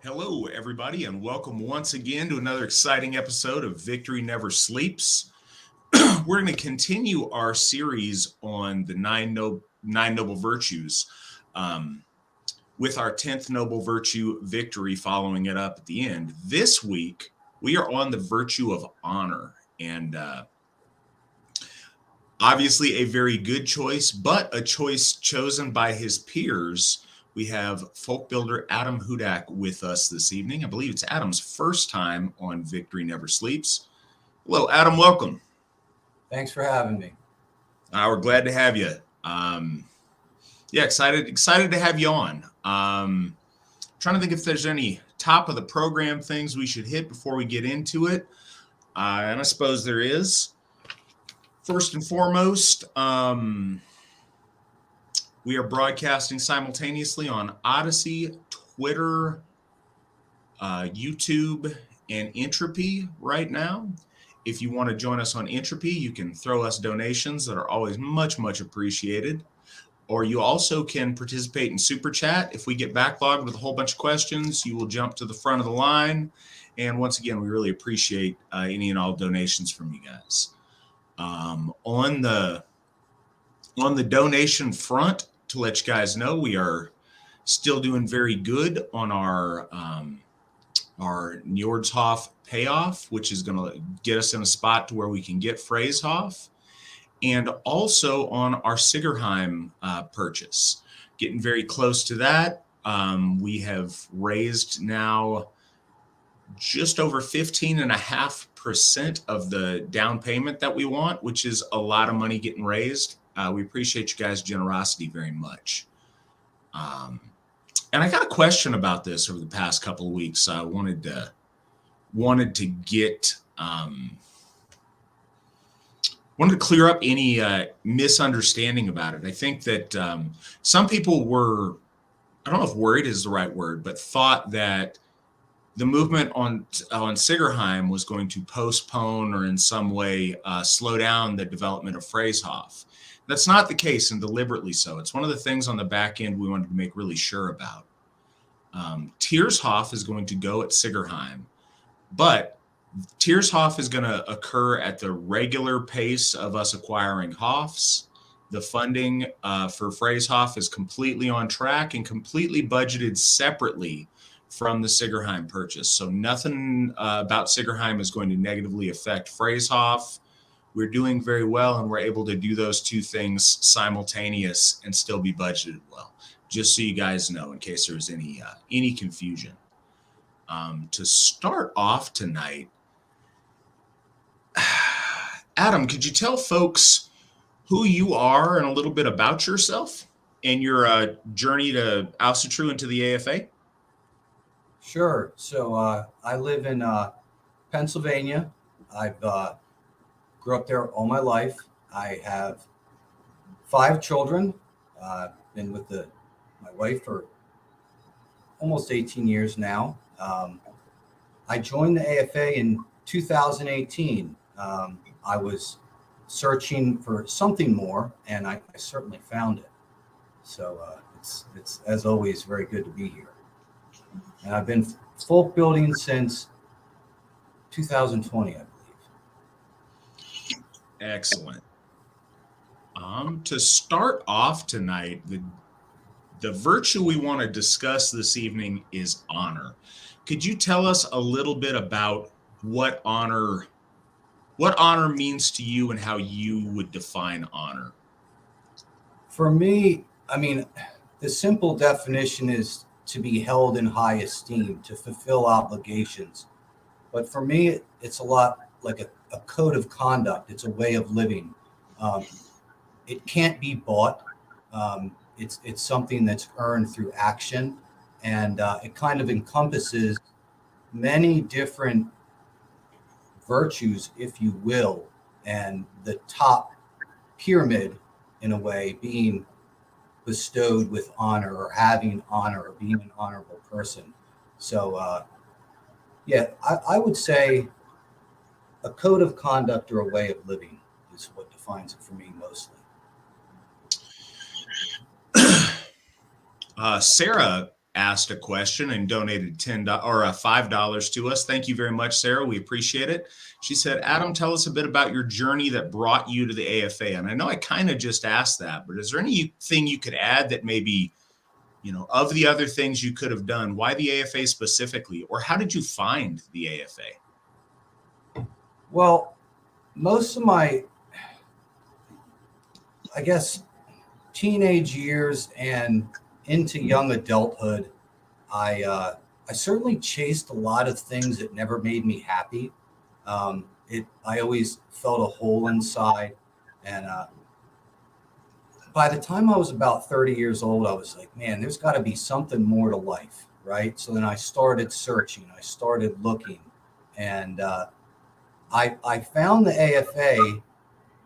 Hello, everybody, and welcome once again to another exciting episode of Victory Never Sleeps. We're going to continue our series on the nine noble virtues, with our 10th noble virtue, victory, following it up at the end. This week, we are on the virtue of honor, and obviously a very good choice, but a choice chosen by his peers. We have Folkbuilder Adam Hudak with us this evening. I believe it's Adam's first time on Victory Never Sleeps. Hello, Adam. Welcome. Thanks for having me. We're glad to have you. Excited to have you on. Trying to think if there's any top of the program things we should hit before we get into it. And I suppose there is. First and foremost, we are broadcasting simultaneously on Odyssey, Twitter, YouTube, and Entropy right now. If you want to join us on Entropy, you can throw us donations that are always much, much appreciated. Or you also can participate in Super Chat. If we get backlogged with a whole bunch of questions, you will jump to the front of the line. And once again, we really appreciate any and all donations from you guys. On the donation front, to let you guys know, we are still doing very good on our Njordshof payoff, which is going to get us in a spot to where we can get Phrasehof, and also on our Sigerheim purchase. Getting very close to that. We have raised now just over 15.5% of the down payment that we want, which is a lot of money getting raised. We appreciate you guys' generosity very much. And I got a question about this over the past couple of weeks. I wanted to clear up any misunderstanding about it. I think that some people were, I don't know if worried is the right word, but thought that the movement on Sigerheim was going to postpone or in some way slow down the development of Phrasehof. That's not the case, and deliberately so. It's one of the things on the back end we wanted to make really sure about. Tiershof is going to go at Sigerheim, but Tiershof is going to occur at the regular pace of us acquiring Hofs. The funding for Phrasehof is completely on track and completely budgeted separately from the Sigerheim purchase. So nothing about Sigerheim is going to negatively affect Phrasehof. We're doing very well, and we're able to do those two things simultaneous and still be budgeted well. Just so you guys know, in case there's any confusion. To start off tonight, Adam, could you tell folks who you are and a little bit about yourself and your journey to Asatru and to the AFA? Sure. So I live in Pennsylvania. I've grew up there all my life. I have 5 children. Been with my wife for almost 18 years now. I joined the AFA in 2018. I was searching for something more, and I certainly found it. So it's as always very good to be here. And I've been folk building since 2020, I believe. Excellent. To start off tonight, the virtue we want to discuss this evening is honor. Could you tell us a little bit about what honor means to you and how you would define honor? For me, I mean, the simple definition is to be held in high esteem, to fulfill obligations. But for me, it's a lot like a code of conduct. It's a way of living. It can't be bought. It's something that's earned through action, and it kind of encompasses many different virtues, if you will, and the top pyramid, in a way, being bestowed with honor or having honor or being an honorable person. So, I would say a code of conduct or a way of living is what defines it for me mostly. Sarah asked a question and donated $10 or $5 to us. Thank you very much, Sarah. We appreciate it. She said, Adam, tell us a bit about your journey that brought you to the AFA. And I know I kind of just asked that, but is there anything you could add that maybe, of the other things you could have done, why the AFA specifically, or how did you find the AFA? Well, most of my, I guess, teenage years and into young adulthood, I certainly chased a lot of things that never made me happy. I always felt a hole inside, and by the time I was about 30 years old, I was like, man, there's got to be something more to life, right? So then I started searching, I started looking, and I found the AFA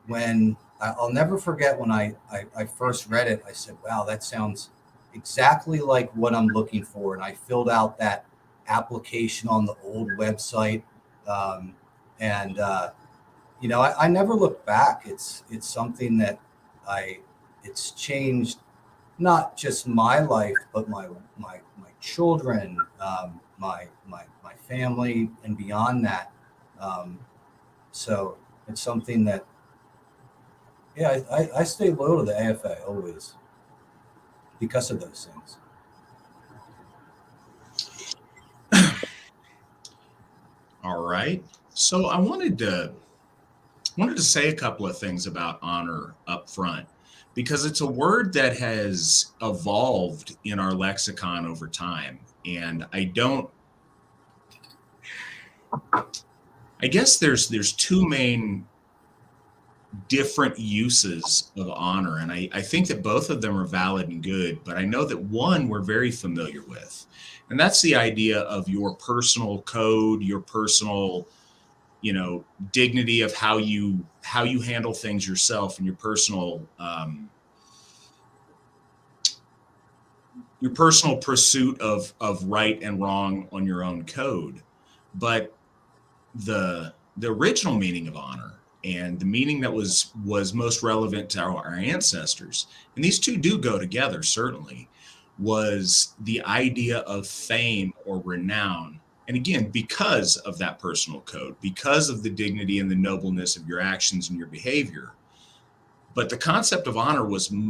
when I'll never forget when I first read it. I said, wow, that sounds exactly like what I'm looking for. And I filled out that application on the old website. And I never looked back. It's something that it's changed not just my life, but my children, my family, and beyond that. So it's something that, yeah, I stay loyal to the AFA always because of those things. All right. So I wanted to say a couple of things about honor up front because it's a word that has evolved in our lexicon over time. And I guess there's two main different uses of honor. And I think that both of them are valid and good, but I know that one we're very familiar with. And that's the idea of your personal code, your personal, dignity of how you handle things yourself and your personal pursuit of right and wrong on your own code. But the original meaning of honor and the meaning that was most relevant to our ancestors, and these two do go together certainly, was the idea of fame or renown. And again, because of that personal code, because of the dignity and the nobleness of your actions and your behavior. But the concept of honor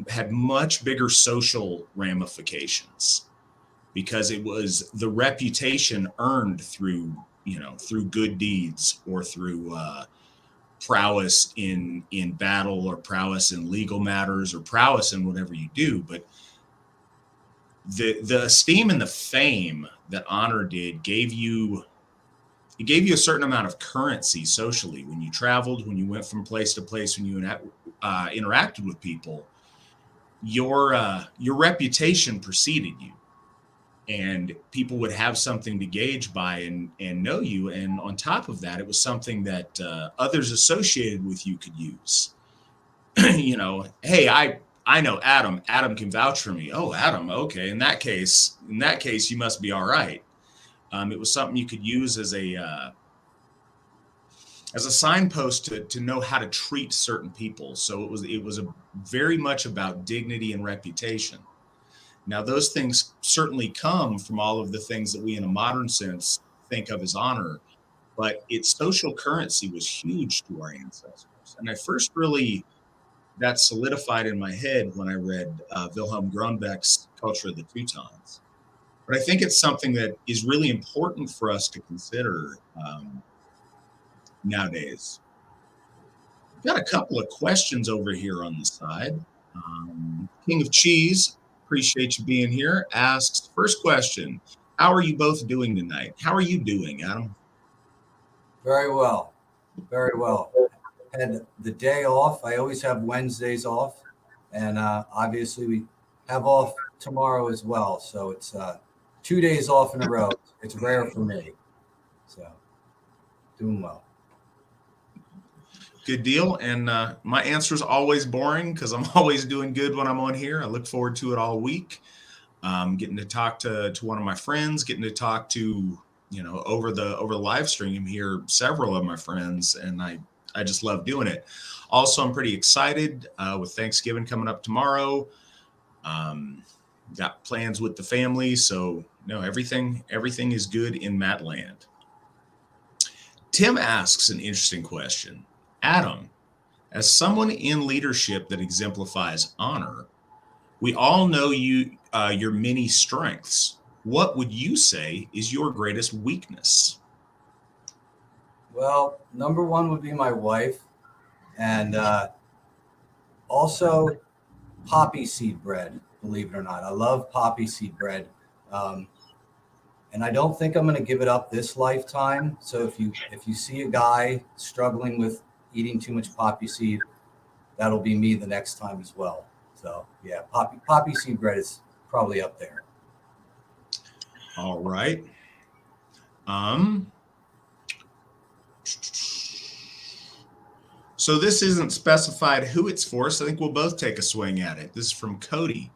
had much bigger social ramifications because it was the reputation earned through good deeds or through prowess in battle or prowess in legal matters or prowess in whatever you do. But the esteem and the fame that honor did gave you a certain amount of currency socially when you traveled, when you went from place to place, when you interacted with people. Your reputation preceded you, and people would have something to gauge by and know you. And on top of that, it was something that others associated with you could use. Hey, I know Adam. Adam can vouch for me. Oh, Adam. Okay. In that case, you must be all right. It was something you could use as a signpost to know how to treat certain people. So it was very much about dignity and reputation. Now, those things certainly come from all of the things that we in a modern sense think of as honor, but its social currency was huge to our ancestors. And I first really that solidified in my head when I read Wilhelm Grunbeck's Culture of the Teutons. But I think it's something that is really important for us to consider nowadays. I've got a couple of questions over here on the side. King of Cheese, appreciate you being here, asks, first question, how are you both doing tonight? How are you doing, Adam? Very well. Very well. Had the day off. I always have Wednesdays off. And obviously we have off tomorrow as well. So it's 2 days off in a row. It's rare for me. So doing well. Good deal. And my answer is always boring because I'm always doing good when I'm on here. I look forward to it all week. Getting to talk to one of my friends, getting to talk to, over the live stream here, several of my friends. And I just love doing it. Also, I'm pretty excited with Thanksgiving coming up tomorrow. got plans with the family. So no, everything is good in Matland. Tim asks an interesting question. Adam, as someone in leadership that exemplifies honor, we all know your many strengths. What would you say is your greatest weakness? Well, number one would be my wife, and also poppy seed bread. Believe it or not, I love poppy seed bread, um, and I don't think I'm going to give it up this lifetime. So if you see a guy struggling with eating too much poppy seed, that'll be me the next time as well. So yeah, poppy seed bread is probably up there. All right. Um, so this isn't specified who it's for, so I think we'll both take a swing at it. This is from Cody.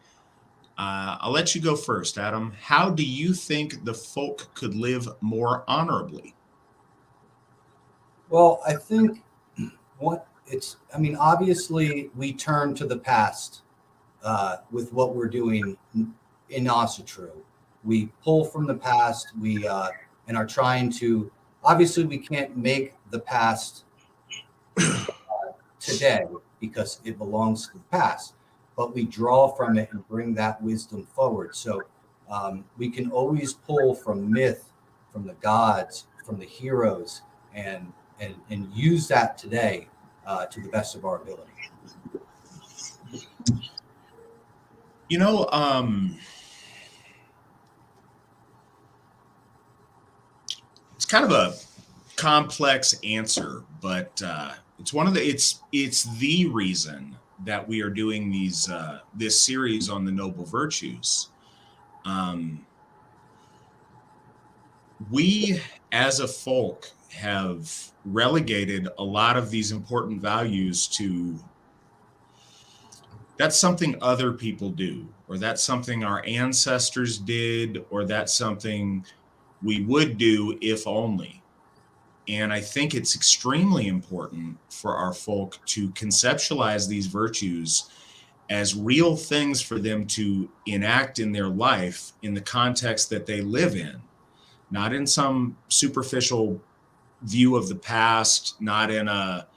I'll let you go first, Adam. How do you think the folk could live more honorably? Well, I think I mean, obviously we turn to the past with what we're doing in Asatru. We pull from the past. We and are trying to. Obviously, we can't make the past today because it belongs to the past, but we draw from it and bring that wisdom forward. So we can always pull from myth, from the gods, from the heroes, and use that today to the best of our ability. You know, it's kind of a complex answer, but it's the reason that we are doing this series on the noble virtues. Um, we as a folk have relegated a lot of these important values to that's something other people do, or that's something our ancestors did, or that's something we would do if only. And I think it's extremely important for our folk to conceptualize these virtues as real things for them to enact in their life in the context that they live in, not in some superficial view of the past, not in a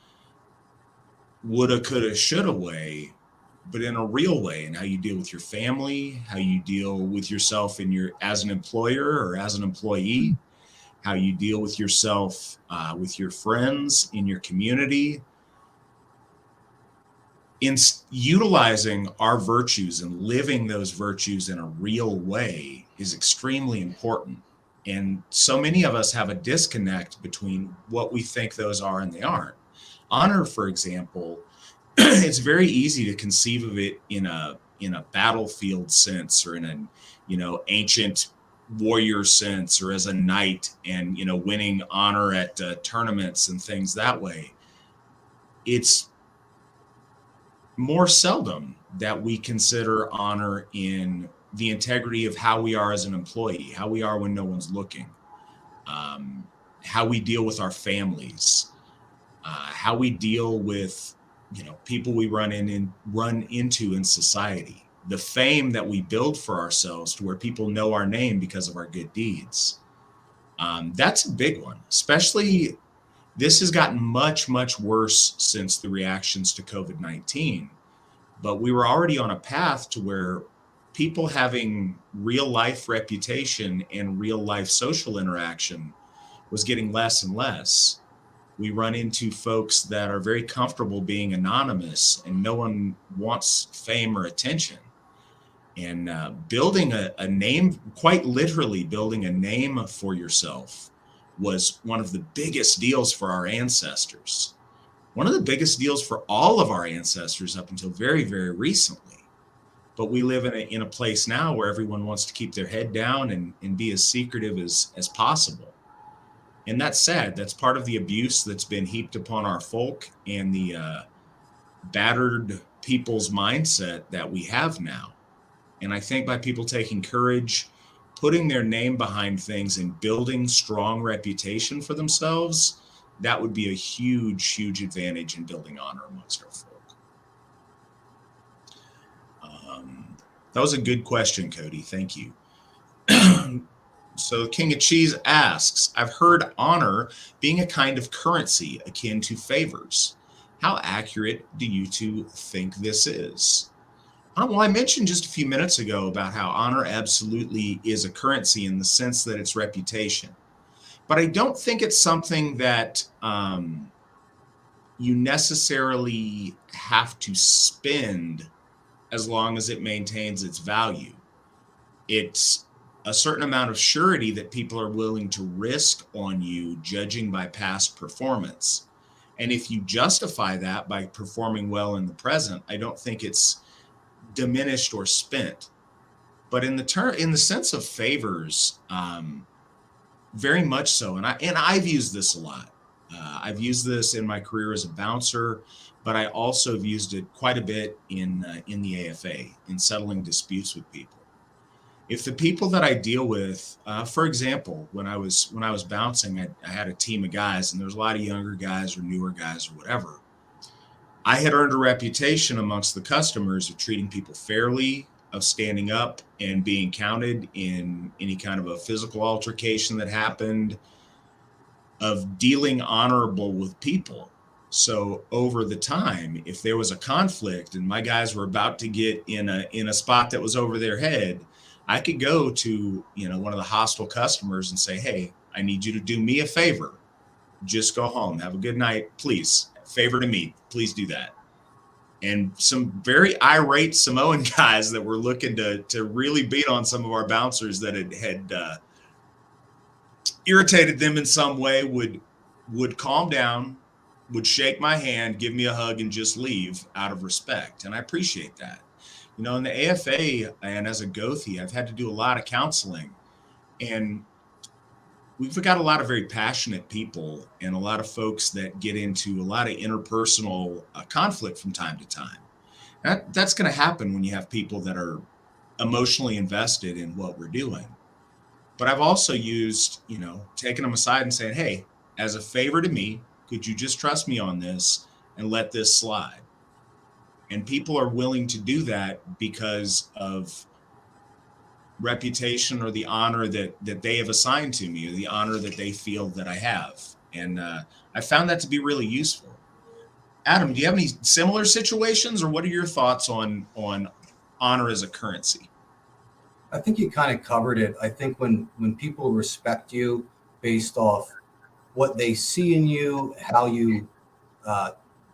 woulda, coulda, shoulda way, but in a real way, in how you deal with your family, how you deal with yourself in your as an employer or as an employee, how you deal with yourself with your friends in your community. In utilizing our virtues and living those virtues in a real way is extremely important. And so many of us have a disconnect between what we think those are and they aren't. Honor, for example, it's very easy to conceive of it in a battlefield sense, or in a ancient warrior sense, or as a knight and winning honor at tournaments and things that way. It's more seldom that we consider honor in the integrity of how we are as an employee, how we are when no one's looking, um, how we deal with our families, how we deal with people we run into in society, the fame that we build for ourselves to where people know our name because of our good deeds. That's a big one. Especially, this has gotten much, much worse since the reactions to COVID-19. But we were already on a path to where people having real life reputation and real life social interaction was getting less and less. We run into folks that are very comfortable being anonymous and no one wants fame or attention. And building a name, quite literally building a name for yourself, was one of the biggest deals for our ancestors. One of the biggest deals for all of our ancestors up until very, very recently. But we live in a place now where everyone wants to keep their head down and be as secretive as possible. And that's sad. That's part of the abuse that's been heaped upon our folk and the battered people's mindset that we have now. And I think by people taking courage, putting their name behind things, and building strong reputation for themselves, that would be a huge, huge advantage in building honor amongst our folk. That was a good question, Cody. Thank you. So King of Cheese asks, I've heard honor being a kind of currency akin to favors. How accurate do you two think this is? Well, I mentioned just a few minutes ago about how honor absolutely is a currency in the sense that it's reputation. But I don't think it's something that you necessarily have to spend as long as it maintains its value. It's a certain amount of surety that people are willing to risk on you, judging by past performance. And if you justify that by performing well in the present, I don't think it's diminished or spent. But in the sense of favors, very much so. And I've used this a lot. I've used this in my career as a bouncer, but I also have used it quite a bit in the AFA in settling disputes with people. If the people that I deal with, for example, when I was bouncing, I had a team of guys, and there was a lot of younger guys or newer guys or whatever. I had earned a reputation amongst the customers of treating people fairly, of standing up and being counted in any kind of a physical altercation that happened, of dealing honorable with people. So over the time, if there was a conflict and my guys were about to get in a spot that was over their head, I could go to, one of the hostile customers and say, "Hey, I need you to do me a favor. Just go home. Have a good night, please. Favor to me. Please do that." And some very irate Samoan guys that were looking to really beat on some of our bouncers that had irritated them in some way would calm down, would shake my hand, give me a hug, and just leave out of respect. And I appreciate that. In the AFA and as a Gothi, I've had to do a lot of counseling, and we've got a lot of very passionate people and a lot of folks that get into a lot of interpersonal conflict from time to time. That's going to happen when you have people that are emotionally invested in what we're doing. But I've also used, taking them aside and saying, "Hey, as a favor to me, could you just trust me on this and let this slide?" And people are willing to do that because of reputation or the honor that they have assigned to me, or the honor that they feel that I have. And I found that to be really useful. Adam, do you have any similar situations, or what are your thoughts on honor as a currency? I think you kind of covered it. I think when people respect you based off what they see in you, how you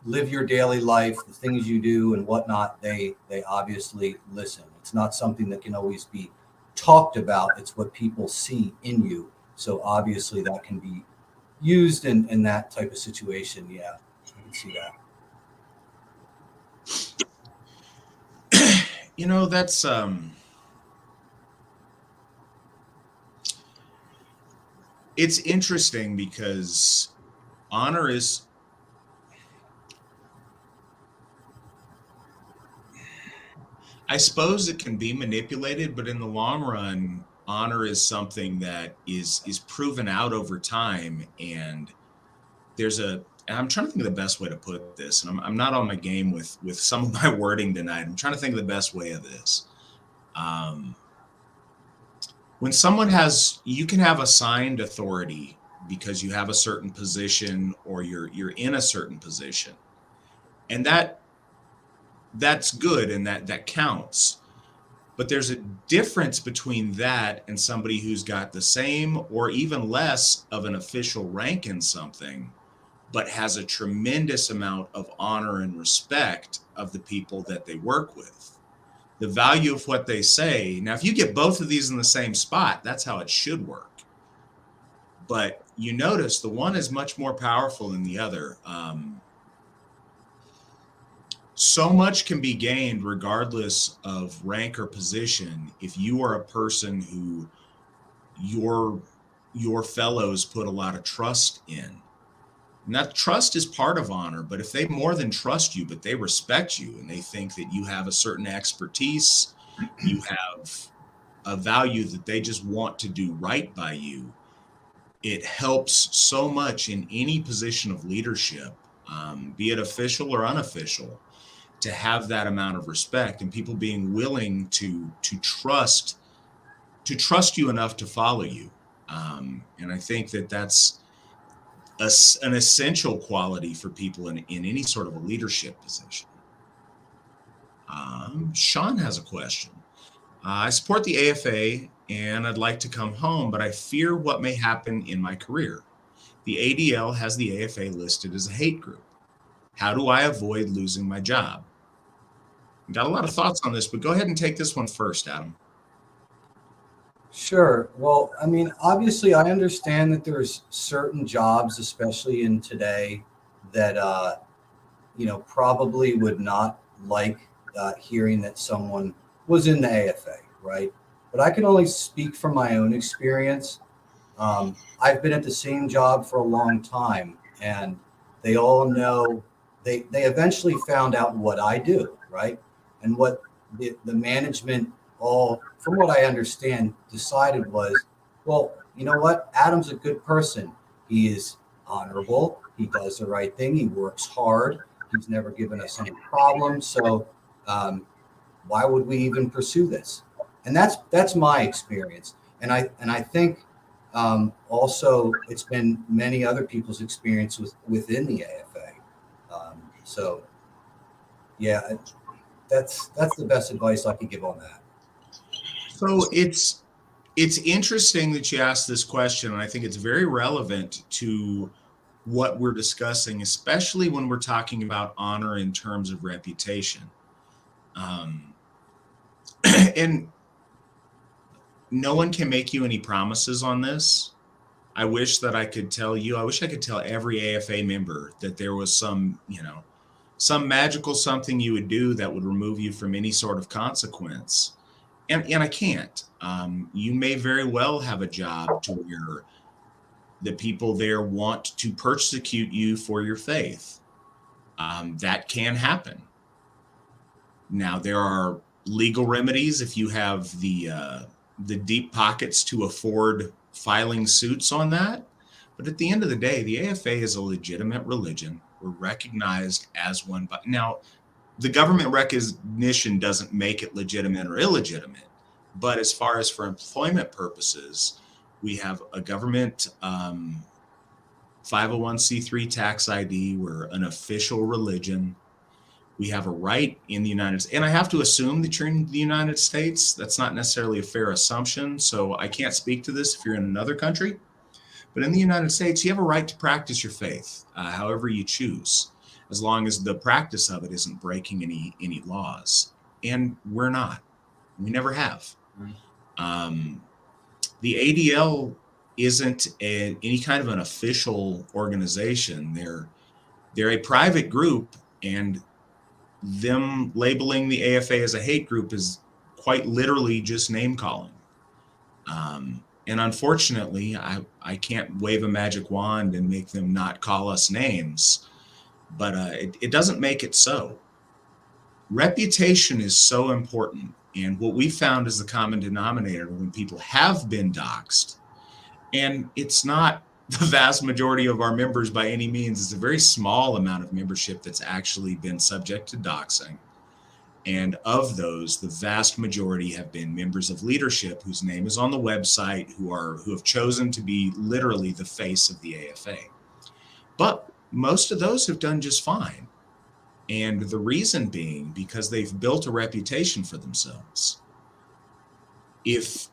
live your daily life, the things you do and whatnot, they obviously listen. It's not something that can always be talked about. It's what people see in you. So obviously that can be used in that type of situation. Yeah, I can see that. That's it's interesting because honor is, I suppose it can be manipulated, but in the long run, honor is something that is proven out over time. And I'm trying to think of the best way to put this, and I'm not on my game with some of my wording tonight. I'm trying to think of the best way of this. When you can have assigned authority because you have a certain position or you're in a certain position, and that's good, and that counts. But there's a difference between that and somebody who's got the same or even less of an official rank in something, but has a tremendous amount of honor and respect of the people that they work with. The value of what they say. Now, if you get both of these in the same spot, that's how it should work. But you notice the one is much more powerful than the other. So much can be gained regardless of rank or position if you are a person who your fellows put a lot of trust in. And that trust is part of honor. But if they more than trust you, but they respect you and they think that you have a certain expertise, you have a value that they just want to do right by you, it helps so much in any position of leadership, be it official or unofficial, to have that amount of respect and people being willing to trust you enough to follow you. And I think that that's an essential quality for people in any sort of a leadership position. Sean has a question. I support the AFA and I'd like to come home, but I fear what may happen in my career. The ADL has the AFA listed as a hate group. How do I avoid losing my job? Got a lot of thoughts on this, but go ahead and take this one first, Adam. Sure. Well, I mean, obviously, I understand that there's certain jobs, especially in today, that probably would not like hearing that someone was in the AFA, right? But I can only speak from my own experience. I've been at the same job for a long time, and they all know they eventually found out what I do, right? And what the management, all from what I understand, decided was, well, you know what? Adam's a good person. He is honorable. He does the right thing. He works hard. He's never given us any problems. So why would we even pursue this? And that's my experience. And I think also it's been many other people's experience within the AFA. So yeah, that's the best advice I could give on that. So it's interesting that you asked this question, and I think it's very relevant to what we're discussing, especially when we're talking about honor in terms of reputation. And no one can make you any promises on this. I wish that I could tell you, I wish I could tell every AFA member that there was some magical something you would do that would remove you from any sort of consequence. And I can't. You may very well have a job to where the people there want to persecute you for your faith. That can happen. Now, there are legal remedies if you have the deep pockets to afford filing suits on that. But at the end of the day, the AFA is a legitimate religion. We're recognized as one. But now, the government recognition doesn't make it legitimate or illegitimate. But as far as for employment purposes, we have a government 501c3 tax ID. We're an official religion. We have a right in the United States. And I have to assume that you're in the United States. That's not necessarily a fair assumption. So I can't speak to this if you're in another country. But in the United States, you have a right to practice your faith however you choose, as long as the practice of it isn't breaking any laws. And we're not. We never have. The ADL isn't any kind of an official organization. They're a private group, and them labeling the AFA as a hate group is quite literally just name calling. And unfortunately, I can't wave a magic wand and make them not call us names, but it doesn't make it so. Reputation is so important. And what we found is the common denominator when people have been doxxed, and it's not the vast majority of our members by any means. It's a very small amount of membership that's actually been subject to doxing. And of those, the vast majority have been members of leadership whose name is on the website, who have chosen to be literally the face of the AFA. But most of those have done just fine. And the reason being because they've built a reputation for themselves. If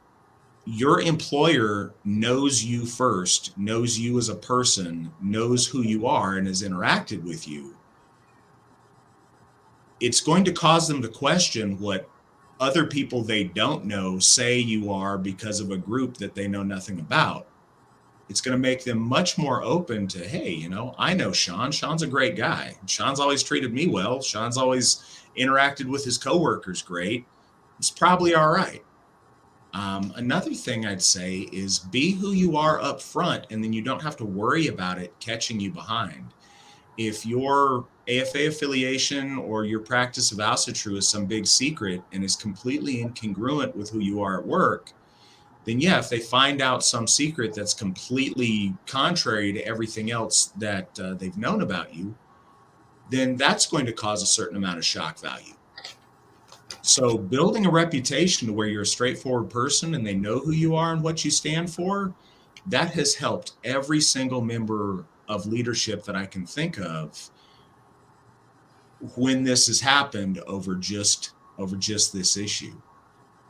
your employer knows you first, knows you as a person, knows who you are, and has interacted with you, it's going to cause them to question what other people they don't know say you are because of a group that they know nothing about. It's going to make them much more open to, hey, I know Sean. Sean's a great guy. Sean's always treated me well. Sean's always interacted with his coworkers great. It's probably all right. Another thing I'd say is be who you are up front, and then you don't have to worry about it catching you behind. If your AFA affiliation or your practice of Asatru is some big secret and is completely incongruent with who you are at work, then yeah, if they find out some secret that's completely contrary to everything else that they've known about you, then that's going to cause a certain amount of shock value. So building a reputation to where you're a straightforward person and they know who you are and what you stand for, that has helped every single member of leadership that I can think of when this has happened over just this issue.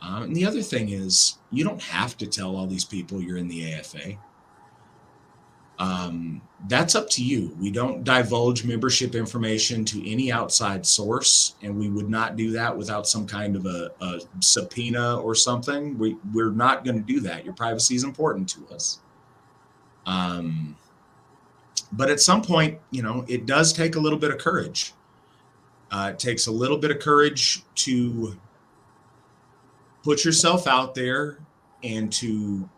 And the other thing is, you don't have to tell all these people you're in the AFA. That's up to you. We don't divulge membership information to any outside source, and we would not do that without some kind of a subpoena or something. We're not going to do that. Your privacy is important to us. But at some point, it does take a little bit of courage. It takes a little bit of courage to put yourself out there and to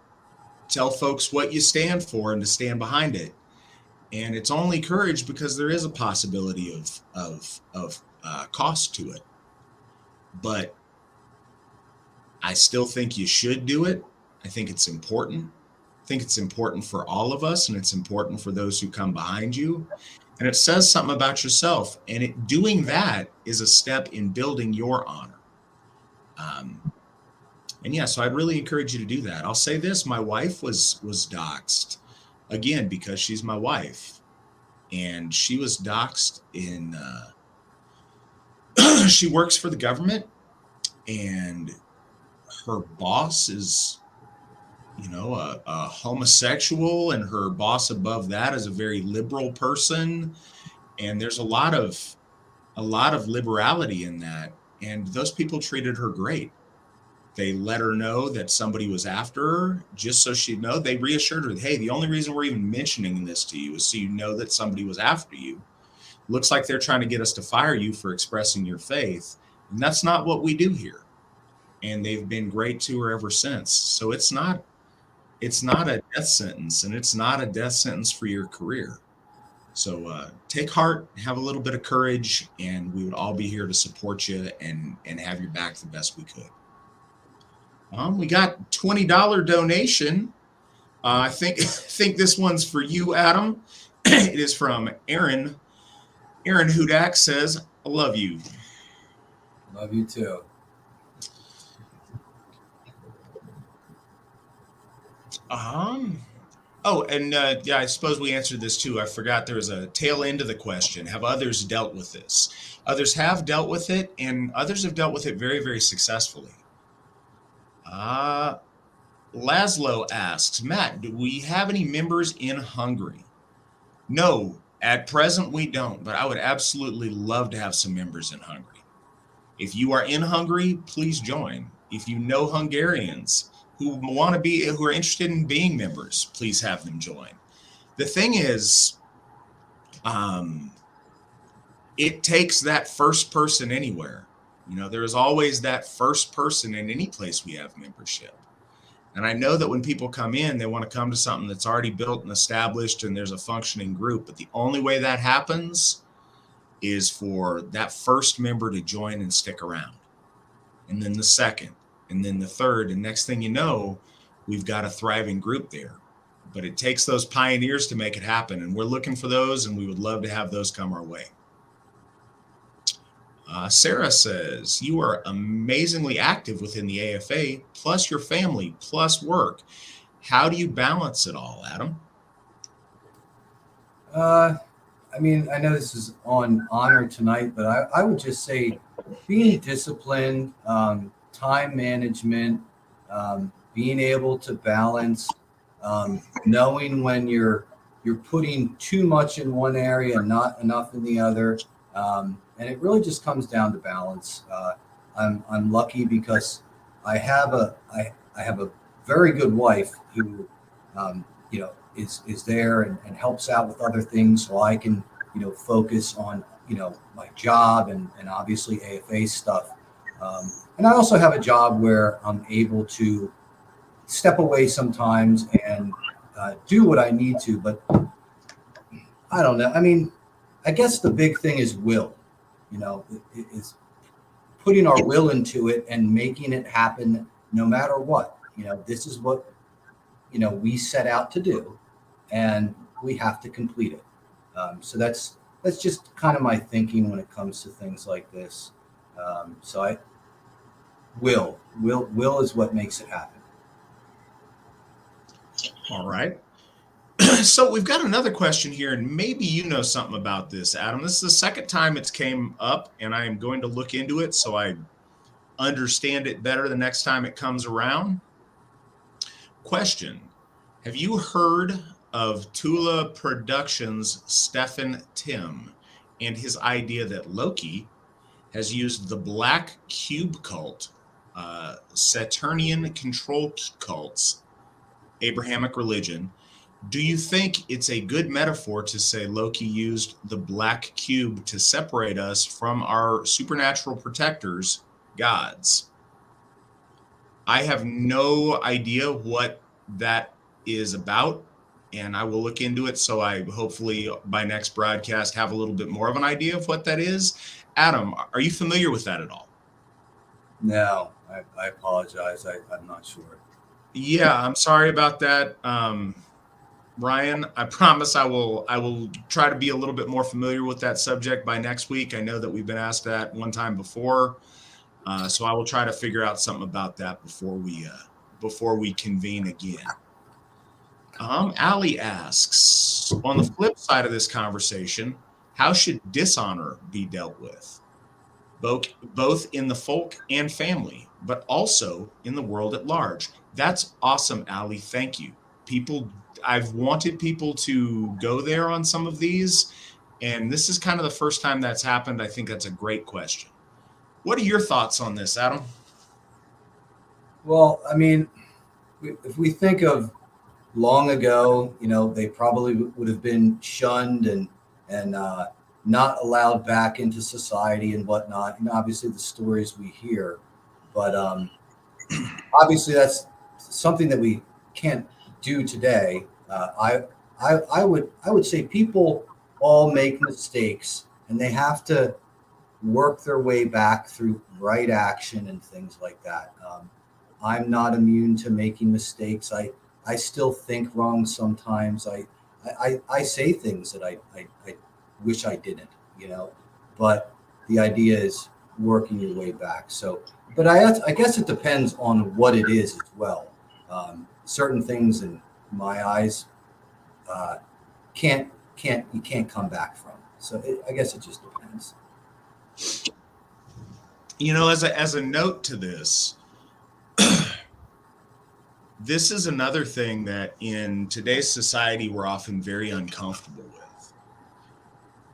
tell folks what you stand for and to stand behind it. And it's only courage because there is a possibility of cost to it. But I still think you should do it. I think it's important. I think it's important for all of us, and it's important for those who come behind you. And it says something about yourself. And doing that is a step in building your honor. And yeah, so I'd really encourage you to do that. I'll say this: my wife was doxxed, again, because she's my wife, and she was doxxed in. She works for the government, and her boss is, a homosexual, and her boss above that is a very liberal person, and there's a lot of liberality in that, and those people treated her great. They let her know that somebody was after her, just so she'd know. They reassured her, hey, the only reason we're even mentioning this to you is so you know that somebody was after you. Looks like they're trying to get us to fire you for expressing your faith. And that's not what we do here. And they've been great to her ever since. So it's not a death sentence, and it's not a death sentence for your career. So take heart, have a little bit of courage, and we would all be here to support you and have your back the best we could. We got $20 donation. I think this one's for you, Adam. It is from Aaron. Aaron Hudak says, I love you. Love you too. Oh, and yeah, I suppose we answered this too. I forgot there was a tail end of the question. Have others dealt with this? Others have dealt with it, and others have dealt with it very, very successfully. Laszlo asks, Matt, do we have any members in Hungary? No, at present we don't, but I would absolutely love to have some members in Hungary. If you are in Hungary, please join. If you know Hungarians who are interested in being members, please have them join. The thing is, it takes that first person anywhere. There is always that first person in any place we have membership. And I know that when people come in, they want to come to something that's already built and established and there's a functioning group. But the only way that happens is for that first member to join and stick around. And then the second, and then the third. And next thing you know, we've got a thriving group there. But it takes those pioneers to make it happen. And we're looking for those, and we would love to have those come our way. Sarah says, you are amazingly active within the AFA, plus your family, plus work. How do you balance it all, Adam? I know this is on honor tonight, but I would just say being disciplined, time management, being able to balance, knowing when you're putting too much in one area and not enough in the other. And it really just comes down to balance. I'm lucky because I have a very good wife who, is there and helps out with other things, so I can, focus on, my job and obviously AFA stuff. And I also have a job where I'm able to step away sometimes and do what I need to. But I don't know. I guess the big thing is will. Is putting our will into it and making it happen no matter what. This is what, we set out to do, and we have to complete it. So that's that's just kind of my thinking when it comes to things like this. So I will is what makes it happen. All right. So we've got another question here, and maybe you know something about this, Adam. This is the second time it's came up, and I am going to look into it so I understand it better the next time it comes around. Question: have you heard of Tula Productions' Stephen Tim and his idea that Loki has used the Black Cube cult, Saturnian control cults, Abrahamic religion? Do you think it's a good metaphor to say Loki used the black cube to separate us from our supernatural protectors, gods? I have no idea what that is about, and I will look into it. So I hopefully by next broadcast have a little bit more of an idea of what that is. Adam, are you familiar with that at all? No, I apologize. I'm not sure. Yeah, I'm sorry about that. Ryan, I promise I will try to be a little bit more familiar with that subject by next week. I know that we've been asked that one time before, so I will try to figure out something about that before we convene again. Allie asks, on the flip side of this conversation, how should dishonor be dealt with, both in the folk and family, but also in the world at large? That's awesome, Allie. Thank you. I've wanted people to go there on some of these, and this is kind of the first time that's happened. I think that's a great question. What are your thoughts on this, Adam? Well, I mean, if we think of long ago, they probably would have been shunned and not allowed back into society and whatnot. Obviously the stories we hear, but obviously that's something that we can't do today. I would say people all make mistakes, and they have to work their way back through right action and things like that. I'm not immune to making mistakes. I still think wrong sometimes. I say things that I wish I didn't, but the idea is working your way back. So, but I guess it depends on what it is as well. Certain things in my eyes you can't come back from. So I guess it just depends. As a note to this, this is another thing that in today's society we're often very uncomfortable with.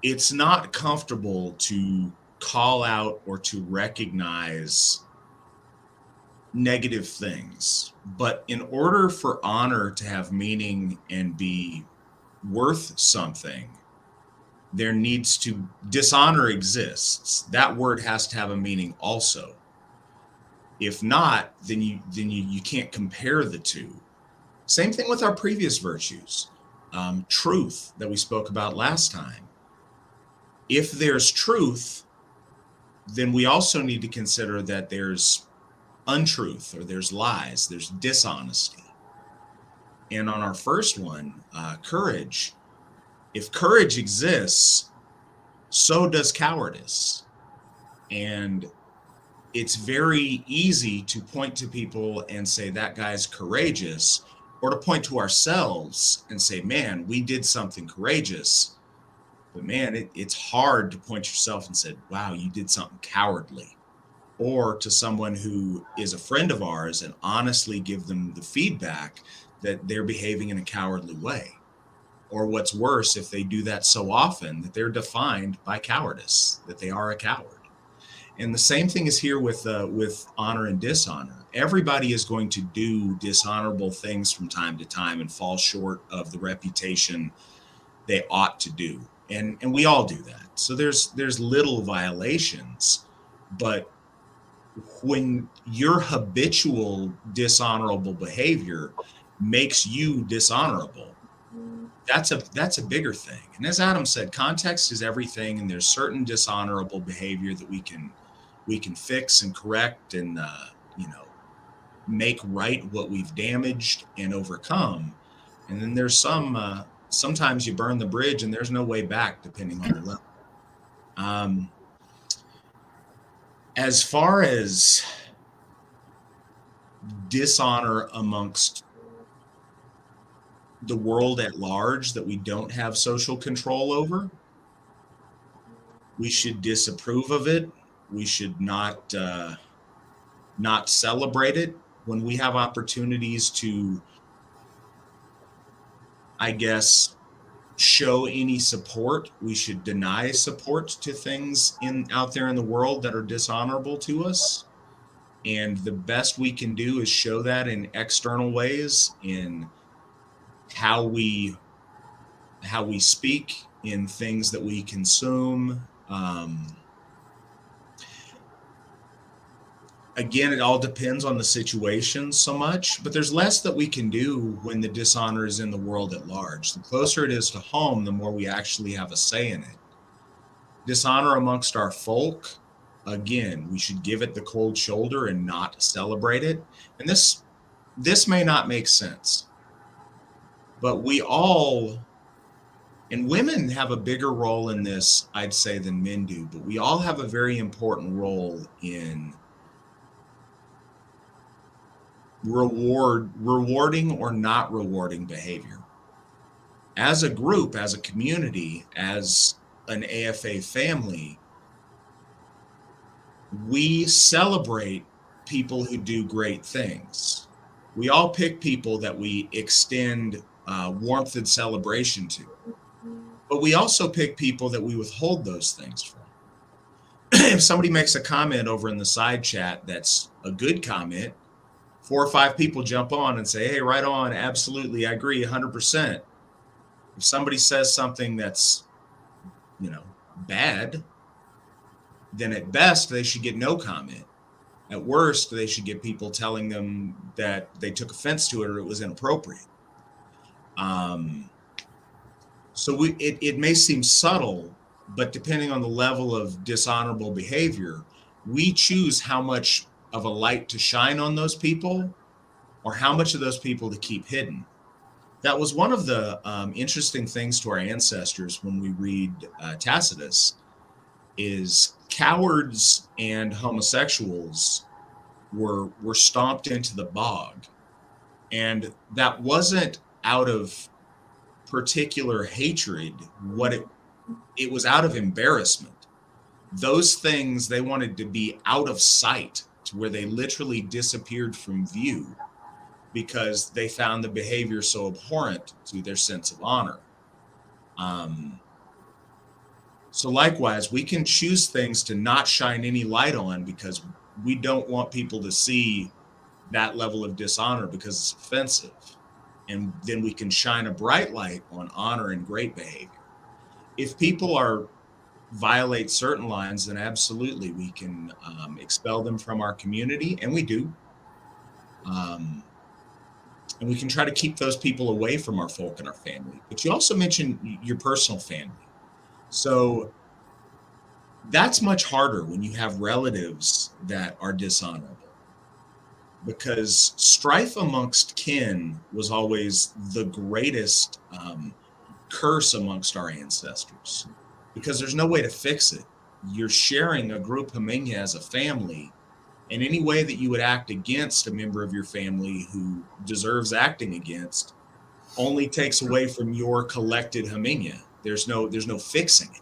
It's not comfortable to call out or to recognize negative things, but in order for honor to have meaning and be worth something, dishonor exists. That word has to have a meaning also. If not, then you can't compare the two. Same thing with our previous virtues. Truth that we spoke about last time. If there's truth, then we also need to consider that there's untruth, or there's lies, there's dishonesty. And on our first one, courage. If courage exists, so does cowardice. And it's very easy to point to people and say that guy's courageous, or to point to ourselves and say, man, we did something courageous. But man, it's hard to point yourself and say, wow, you did something cowardly. Or to someone who is a friend of ours and honestly give them the feedback that they're behaving in a cowardly way. Or what's worse, if they do that so often that they're defined by cowardice, that they are a coward. And the same thing is here with honor and dishonor. Everybody is going to do dishonorable things from time to time and fall short of the reputation they ought to do. And we all do that. So there's little violations, but when your habitual dishonorable behavior makes you dishonorable, that's a bigger thing. And as Adam said, context is everything, and there's certain dishonorable behavior that we can fix and correct and make right what we've damaged and overcome. And then there's some sometimes you burn the bridge and there's no way back depending on the level. As far as dishonor amongst the world at large that we don't have social control over, we should disapprove of it. We should not celebrate it. When we have opportunities to, I guess, show any support, we should deny support to things out there in the world that are dishonorable to us. And the best we can do is show that in external ways, in how we speak, in things that we consume. Again, it all depends on the situation so much, but there's less that we can do when the dishonor is in the world at large. The closer it is to home, the more we actually have a say in it. Dishonor amongst our folk, again, we should give it the cold shoulder and not celebrate it. And this may not make sense, but we all, and women have a bigger role in this, I'd say, than men do, but we all have a very important role in rewarding or not rewarding behavior. As a group, as a community, as an AFA family, we celebrate people who do great things. We all pick people that we extend warmth and celebration to, but we also pick people that we withhold those things from. If somebody makes a comment over in the side chat that's a good comment, 4 or 5 people jump on and say, hey, right on, absolutely, I agree 100%. If somebody says something that's, bad, then at best they should get no comment. At worst, they should get people telling them that they took offense to it or it was inappropriate. So it may seem subtle, but depending on the level of dishonorable behavior, we choose how much of a light to shine on those people or how much of those people to keep hidden. That was one of the interesting things to our ancestors when we read Tacitus, is cowards and homosexuals were stomped into the bog. And that wasn't out of particular hatred. It was out of embarrassment. Those things, they wanted to be out of sight, to where they literally disappeared from view because they found the behavior so abhorrent to their sense of honor. So likewise, we can choose things to not shine any light on because we don't want people to see that level of dishonor because it's offensive. And then we can shine a bright light on honor and great behavior. If people violate certain lines, then absolutely we can expel them from our community, and we do. And we can try to keep those people away from our folk and our family. But you also mentioned your personal family. So that's much harder when you have relatives that are dishonorable, because strife amongst kin was always the greatest curse amongst our ancestors, because there's no way to fix it. You're sharing a group Hemingya as a family, and any way that you would act against a member of your family who deserves acting against only takes away from your collected Hemingya. There's no fixing it.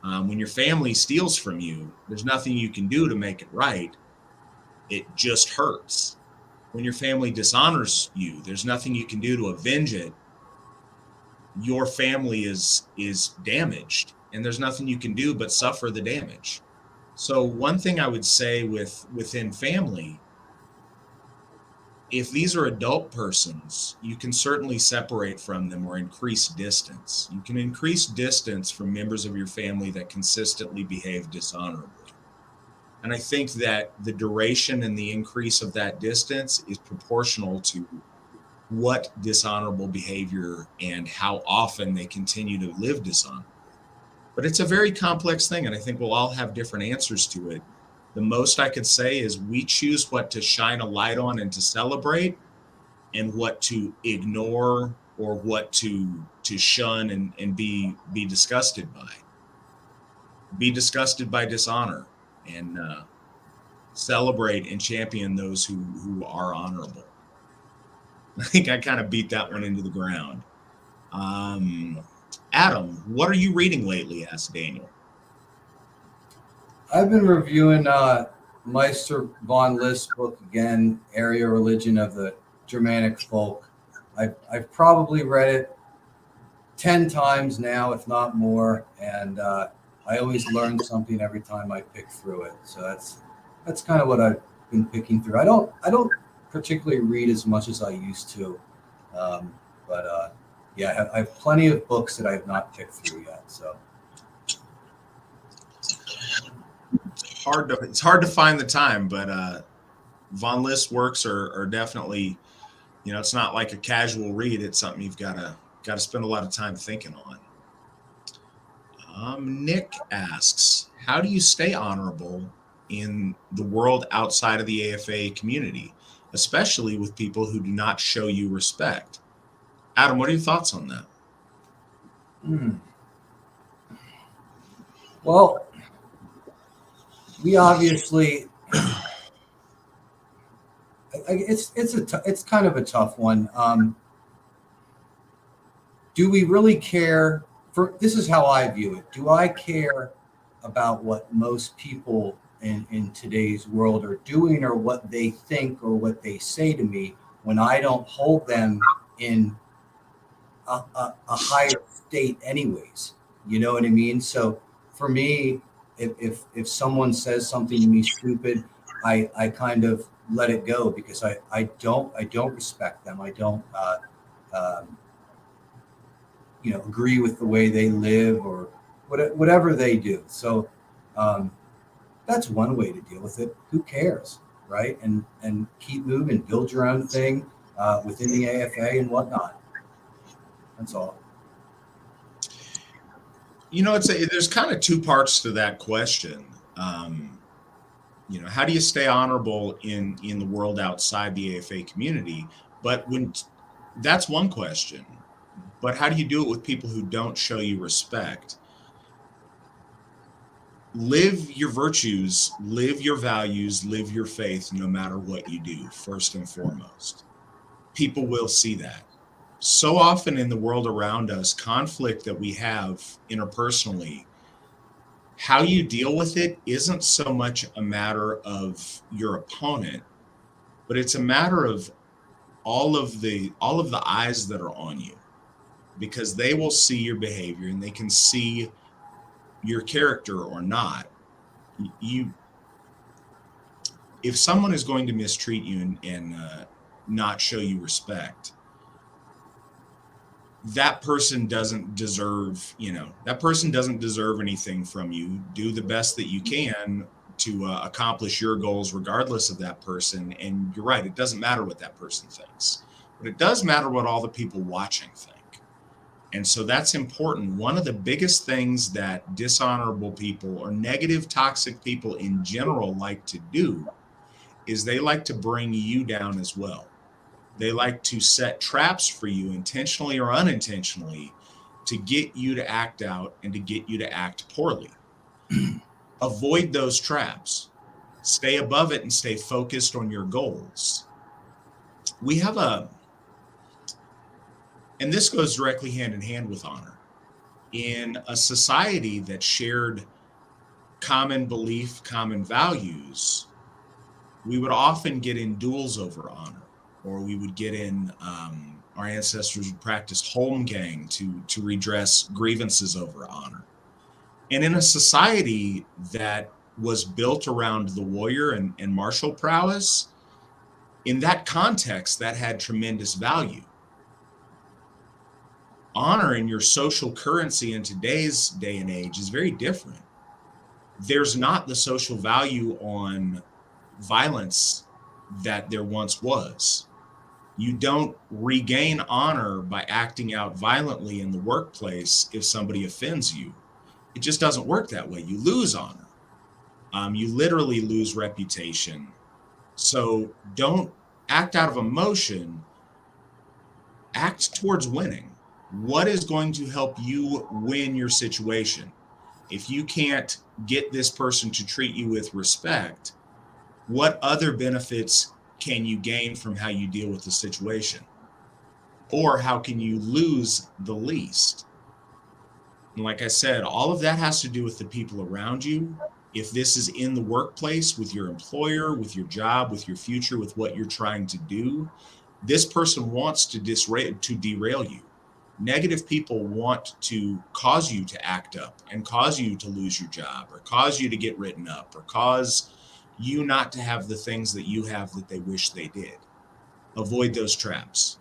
When your family steals from you, there's nothing you can do to make it right. It just hurts. When your family dishonors you, there's nothing you can do to avenge it. Your family is damaged, and there's nothing you can do but suffer the damage. So one thing I would say within family, if these are adult persons, you can certainly separate from them or increase distance. You can increase distance from members of your family that consistently behave dishonorably. And I think that the duration and the increase of that distance is proportional to what dishonorable behavior and how often they continue to live dishonorably. But it's a very complex thing, and I think we'll all have different answers to it. The most I could say is we choose what to shine a light on and to celebrate, and what to ignore or what to shun and be disgusted by. Be disgusted by dishonor, and celebrate and champion those who are honorable. I think I kind of beat that one into the ground. Um, Adam, what are you reading lately? Asked Daniel. I've been reviewing Meister von List's book again, Area Religion of the Germanic Folk. I've probably read it 10 times now, if not more, and I always learn something every time I pick through it. So that's kind of what I've been picking through. I don't particularly read as much as I used to, but yeah, I have plenty of books that I have not picked through yet. So It's hard to find the time, but von List works are definitely, it's not like a casual read. It's something you've got to spend a lot of time thinking on. Nick asks, how do you stay honorable in the world outside of the AFA community, especially with people who do not show you respect? Adam, what are your thoughts on that? Well, we obviously, it's kind of a tough one. Do we really care? This is how I view it. Do I care about what most people in today's world are doing, or what they think, or what they say to me, when I don't hold them in a higher state anyways? You know what I mean? So for me, if someone says something to me stupid, I kind of let it go, because I don't respect them. I don't agree with the way they live, or whatever they do. So that's one way to deal with it. Who cares, right? And keep moving, build your own thing within the AFA and whatnot. That's all. There's kind of two parts to that question. How do you stay honorable in the world outside the AFA community? But that's one question. But how do you do it with people who don't show you respect? Live your virtues, live your values, live your faith, no matter what you do, first and foremost. People will see that. So often in the world around us, conflict that we have interpersonally, how you deal with it isn't so much a matter of your opponent, but it's a matter of all of the eyes that are on you, because they will see your behavior and they can see your character or not. If someone is going to mistreat you and not show you respect, that person doesn't deserve anything from you. Do the best that you can to accomplish your goals regardless of that person. And you're right, it doesn't matter what that person thinks, but it does matter what all the people watching think. And so that's important. One of the biggest things that dishonorable people or negative, toxic people in general like to do is they like to bring you down as well. They like to set traps for you, intentionally or unintentionally, to get you to act out and to get you to act poorly. Avoid those traps. Stay above it and stay focused on your goals. We have and this goes directly hand in hand with honor. In a society that shared common belief, common values, we would often get in duels over honor, or we would get in, our ancestors would practice holmgang to redress grievances over honor. And in a society that was built around the warrior and martial prowess, in that context, that had tremendous value. Honor in your social currency in today's day and age is very different. There's not the social value on violence that there once was. You don't regain honor by acting out violently in the workplace if somebody offends you. It just doesn't work that way. You lose honor. You literally lose reputation. So don't act out of emotion. act towards winning. What is going to help you win your situation? If you can't get this person to treat you with respect, what other benefits can you gain from how you deal with the situation? Or how can you lose the least? And like I said, all of that has to do with the people around you. If this is in the workplace, with your employer, with your job, with your future, with what you're trying to do, this person wants to derail you. Negative people want to cause you to act up and cause you to lose your job or cause you to get written up or cause you not to have the things that you have that they wish they did. Avoid those traps.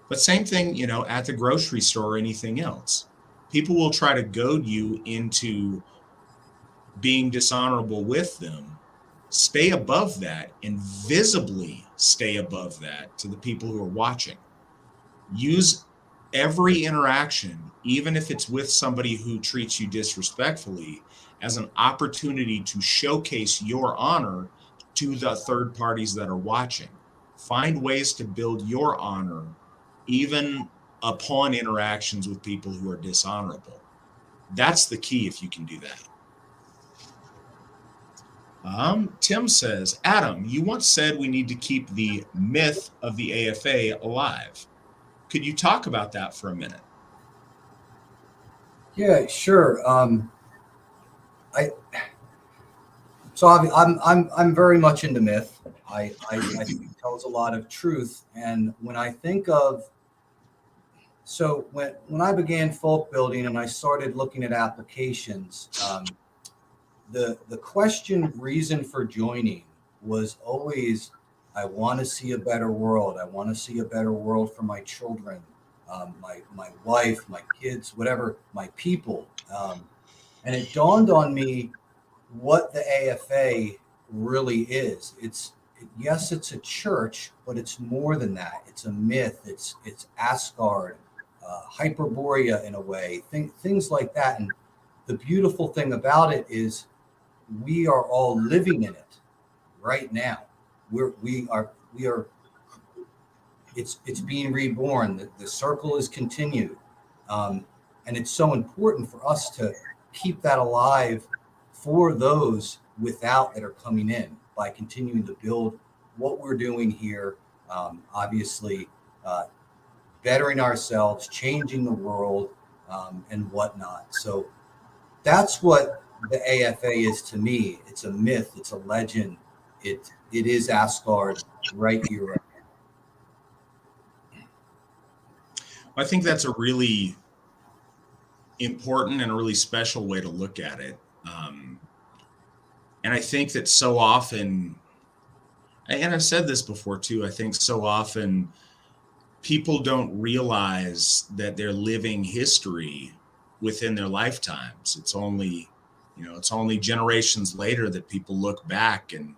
But same thing, at the grocery store or anything else. People will try to goad you into being dishonorable with them. Stay above that and visibly stay above that to the people who are watching. Use every interaction, even if it's with somebody who treats you disrespectfully, as an opportunity to showcase your honor to the third parties that are watching. Find ways to build your honor, even upon interactions with people who are dishonorable. That's the key if you can do that. Tim says, Adam, you once said we need to keep the myth of the AFA alive. Could you talk about that for a minute? Yeah, sure. I so I'm very much into myth. I think it tells a lot of truth. And when I think of when I began folk building and I started looking at applications, the question reason for joining was always, I want to see a better world. I want to see a better world for my children, my wife, my kids, whatever, my people. And it dawned on me what the AFA really is. Yes, it's a church, but it's more than that. It's a myth. It's Asgard, Hyperborea in a way, things like that. And the beautiful thing about it is we are all living in it right now. We are. It's being reborn. The circle is continued, and it's so important for us to keep that alive for those without that are coming in by continuing to build what we're doing here. Obviously, bettering ourselves, changing the world, and whatnot. So that's what the AFA is to me. It's a myth. It's a legend. It is Asgard right here, right now. I think that's a really important and a really special way to look at it. And I think that so often, and I've said this before too, I think so often people don't realize that they're living history within their lifetimes. It's only generations later that people look back and,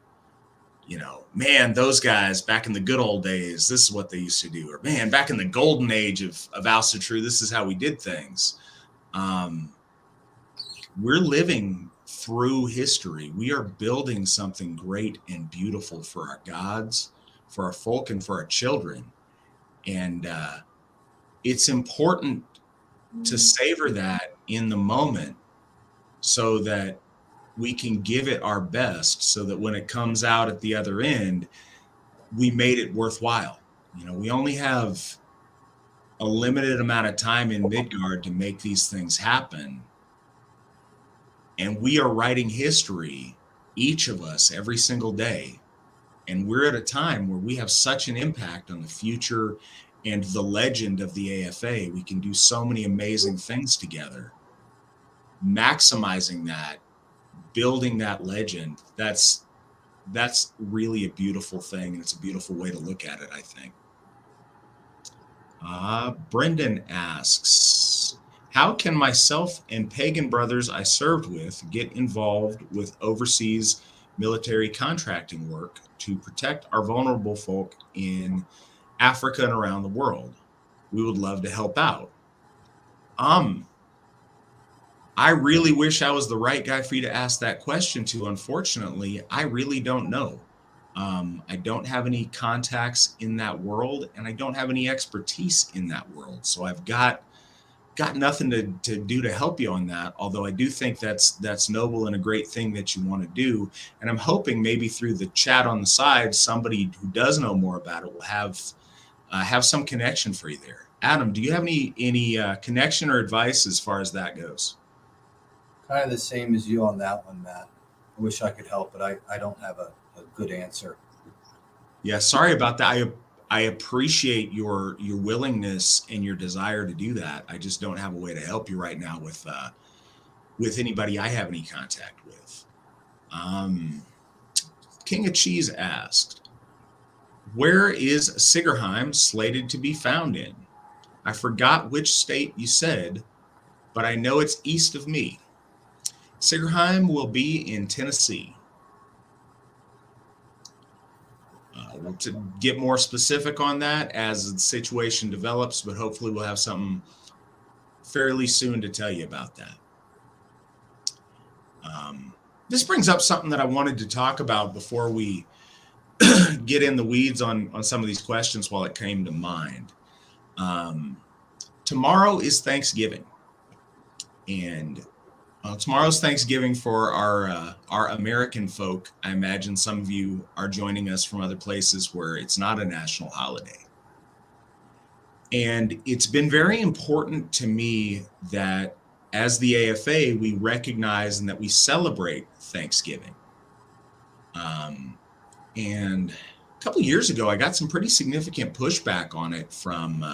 man, those guys back in the good old days, this is what they used to do. Or man, back in the golden age of Asatru, this is how we did things. We're living through history. We are building something great and beautiful for our gods, for our folk, and for our children. And it's important to savor that in the moment so that we can give it our best, so that when it comes out at the other end, we made it worthwhile. We only have a limited amount of time in Midgard to make these things happen. And we are writing history, each of us, every single day. And we're at a time where we have such an impact on the future and the legend of the AFA. We can do so many amazing things together. Maximizing that, building that legend, that's really a beautiful thing. And it's a beautiful way to look at it, I think. Brendan asks, how can myself and pagan brothers I served with get involved with overseas military contracting work to protect our vulnerable folk in Africa and around the world? We would love to help out. I really wish I was the right guy for you to ask that question to. Unfortunately, I really don't know. I don't have any contacts in that world, and I don't have any expertise in that world. So I've got nothing to do to help you on that. Although I do think that's noble and a great thing that you want to do. And I'm hoping maybe through the chat on the side, somebody who does know more about it will have some connection for you there. Adam, do you have any connection or advice as far as that goes? Kind of the same as you on that one, Matt. I wish I could help, but I don't have a good answer. Yeah, sorry about that. I appreciate your willingness and your desire to do that. I just don't have a way to help you right now with anybody I have any contact with. King of Cheese asked, where is Sigerheim slated to be found in? I forgot which state you said, but I know it's east of me. Sigerheim will be in Tennessee. We'll to get more specific on that as the situation develops, but hopefully we'll have something fairly soon to tell you about that. This brings up something that I wanted to talk about before we get in the weeds on some of these questions while it came to mind. Tomorrow is Thanksgiving, and tomorrow's Thanksgiving for our American folk. I imagine some of you are joining us from other places where it's not a national holiday. And it's been very important to me that as the AFA, we recognize and that we celebrate Thanksgiving. And a couple of years ago, I got some pretty significant pushback on it from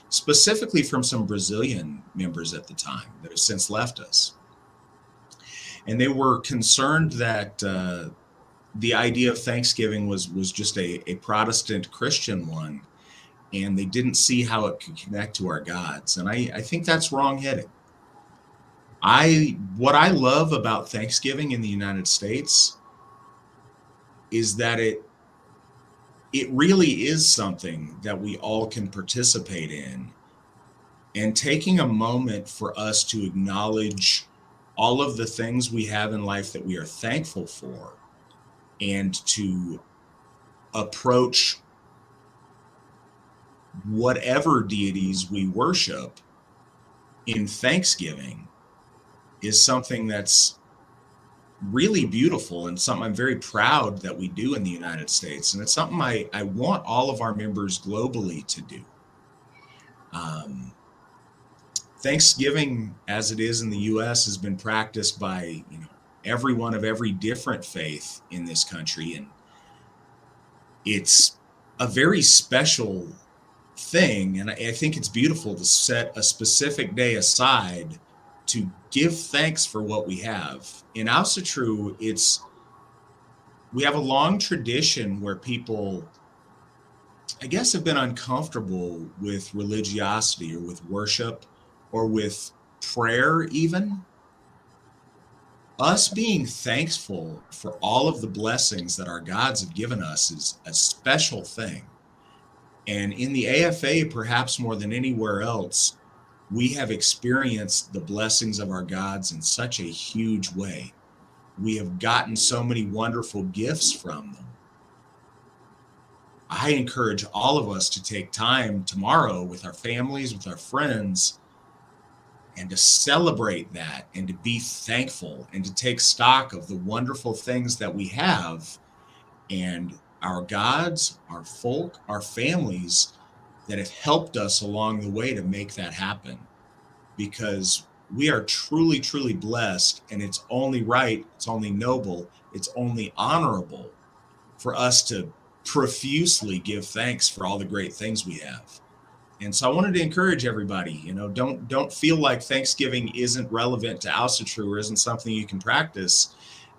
specifically from some Brazilian members at the time that have since left us. And they were concerned that the idea of Thanksgiving was just a Protestant Christian one, and they didn't see how it could connect to our gods. And I think that's wrongheaded. What I love about Thanksgiving in the United States is that it really is something that we all can participate in, and taking a moment for us to acknowledge all of the things we have in life that we are thankful for, and to approach whatever deities we worship in Thanksgiving is something that's really beautiful and something I'm very proud that we do in the United States. And it's something I want all of our members globally to do. Thanksgiving, as it is in the U.S., has been practiced by everyone of every different faith in this country, and it's a very special thing. And I think it's beautiful to set a specific day aside to give thanks for what we have. In Asatru, we have a long tradition where people, I guess, have been uncomfortable with religiosity or with worship or with prayer even. Us being thankful for all of the blessings that our gods have given us is a special thing. And in the AFA, perhaps more than anywhere else, we have experienced the blessings of our gods in such a huge way. We have gotten so many wonderful gifts from them. I encourage all of us to take time tomorrow with our families, with our friends, and to celebrate that and to be thankful and to take stock of the wonderful things that we have and our gods, our folk, our families that have helped us along the way to make that happen. Because we are truly, truly blessed, and it's only right, it's only noble, it's only honorable for us to profusely give thanks for all the great things we have. And so I wanted to encourage everybody, don't feel like Thanksgiving isn't relevant to Asatru or isn't something you can practice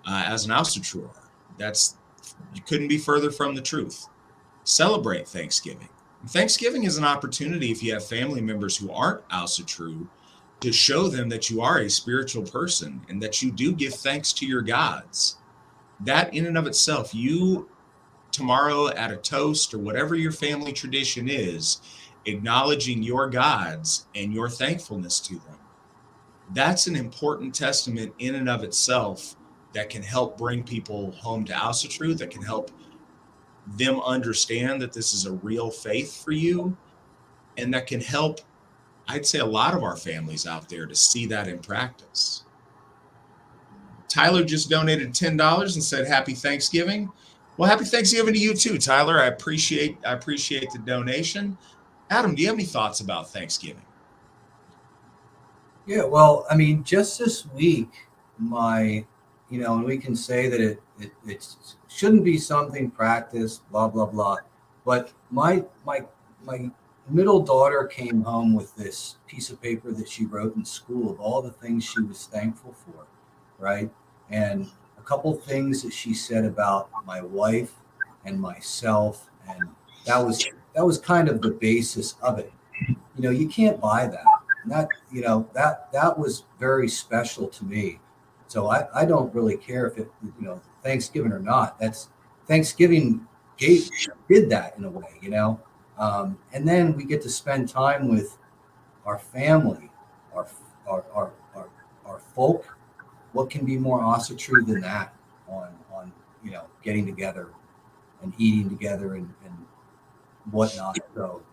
as an Asatruer. You couldn't be further from the truth. Celebrate Thanksgiving. And Thanksgiving is an opportunity, if you have family members who aren't Asatru, to show them that you are a spiritual person and that you do give thanks to your gods. That in and of itself, you tomorrow at a toast or whatever your family tradition is, acknowledging your gods and your thankfulness to them, that's an important testament in and of itself that can help bring people home to Asatru, that can help them understand that this is a real faith for you, and that can help, I'd say, a lot of our families out there to see that in practice. Tyler just donated $10 and said happy Thanksgiving. Well, happy Thanksgiving to you too, Tyler. I appreciate the donation. Adam, do you have any thoughts about Thanksgiving? Yeah, well, I mean, just this week, and we can say that it shouldn't be something practiced, blah blah blah. But my middle daughter came home with this piece of paper that she wrote in school of all the things she was thankful for, right? And a couple things that she said about my wife and myself, and that was kind of the basis of it. You can't buy that. And that was very special to me. So I don't really care if it, Thanksgiving or not. That's Thanksgiving did that in a way. And then we get to spend time with our family, our our folk. What can be more Asatru than that on getting together and eating together and whatnot. So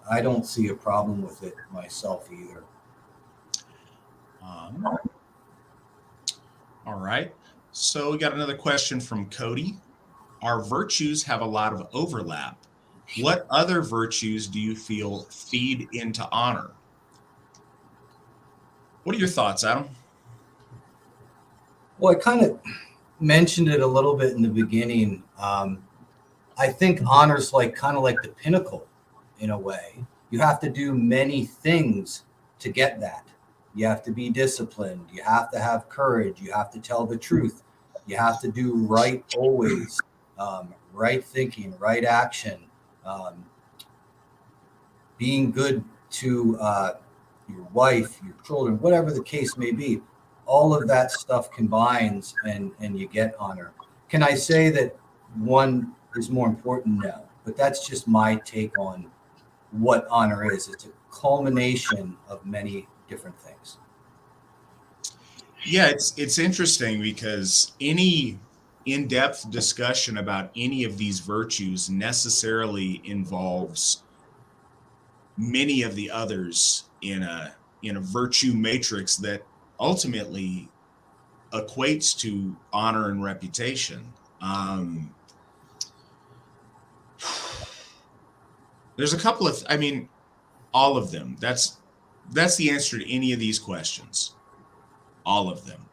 I don't see a problem with it myself either. Um, all right. So we got another question from Cody. Our virtues have a lot of overlap. What other virtues do you feel feed into honor? What are your thoughts, Adam? Well, I kind of mentioned it a little bit in the beginning. I think honor's like kind of like the pinnacle in a way. You have to do many things to get that. You have to be disciplined. You have to have courage. You have to tell the truth. You have to do right always, right thinking, right action, um, being good to your wife, your children, whatever the case may be. All of that stuff combines and you get honor. Can I say that one is more important? No, but that's just my take on what honor is. It's a culmination of many different things. Yeah, it's interesting because any in-depth discussion about any of these virtues necessarily involves many of the others in a virtue matrix that ultimately equates to honor and reputation. There's a couple of, I mean, all of them. That's the answer to any of these questions. All of them.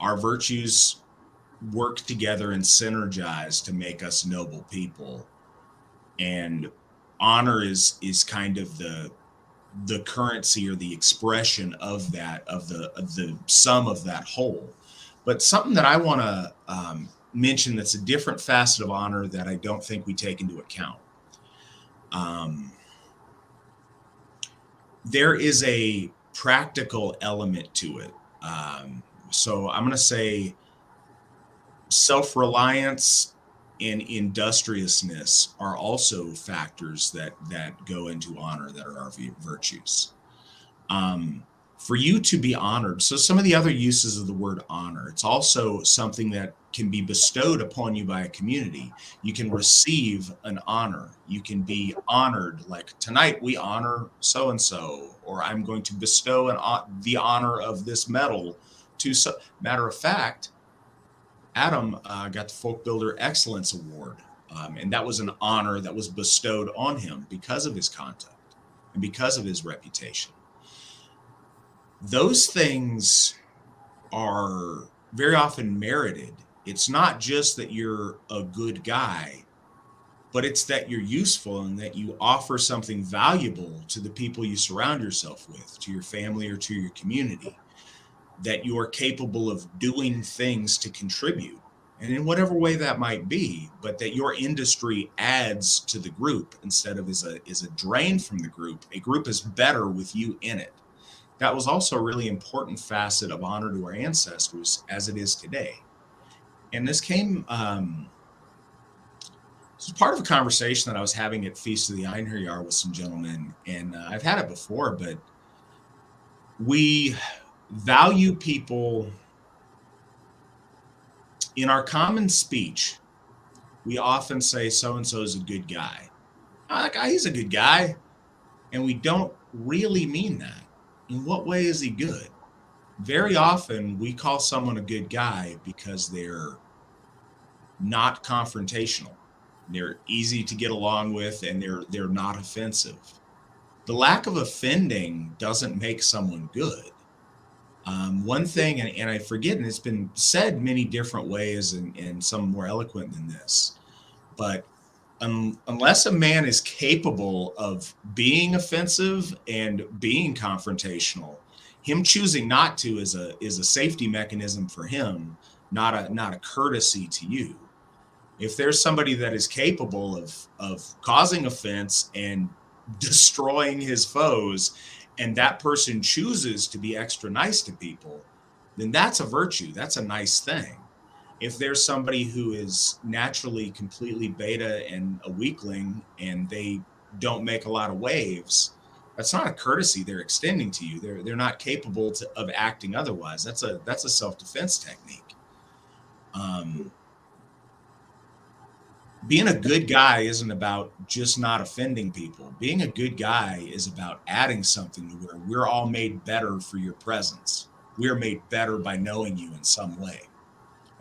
Our virtues work together and synergize to make us noble people, and honor is kind of the currency or the expression of that, of the sum of that whole. But something that I want to mention that's a different facet of honor that I don't think we take into account. Um, there is a practical element to it. So I'm going to say self-reliance and industriousness are also factors that go into honor, that are our virtues. um, for you to be honored. So some of the other uses of the word honor, it's also something that can be bestowed upon you by a community. You can receive an honor. You can be honored, like tonight we honor so and so, or I'm going to bestow the honor of this medal to so. Matter of fact, Adam got the Folkbuilder Excellence Award, and that was an honor that was bestowed on him because of his conduct and because of his reputation. Those things are very often merited. It's not just that you're a good guy, but it's that you're useful and that you offer something valuable to the people you surround yourself with, to your family or to your community, that you are capable of doing things to contribute. And in whatever way that might be, but that your industry adds to the group instead of is a drain from the group. A group is better with you in it. That was also a really important facet of honor to our ancestors as it is today. And this was part of a conversation that I was having at Feast of the Einherjar with some gentlemen. And I've had it before, but we value people in our common speech. we often say so-and-so is a good guy. Oh, that guy, he's a good guy. And we don't really mean that. In what way is he good? Very often we call someone a good guy because they're not confrontational. They're easy to get along with and they're not offensive. The lack of offending doesn't make someone good. One thing, and I forget, and it's been said many different ways and some more eloquent than this, but unless a man is capable of being offensive and being confrontational, him choosing not to is a safety mechanism for him, not a courtesy to you. If there's somebody that is capable of causing offense and destroying his foes, and that person chooses to be extra nice to people, then that's a virtue. That's a nice thing. If there's somebody who is naturally completely beta and a weakling and they don't make a lot of waves, that's not a courtesy they're extending to you. They're not capable of acting otherwise. That's a self-defense technique. Being a good guy isn't about just not offending people. Being a good guy is about adding something to where we're all made better for your presence. We're made better by knowing you in some way.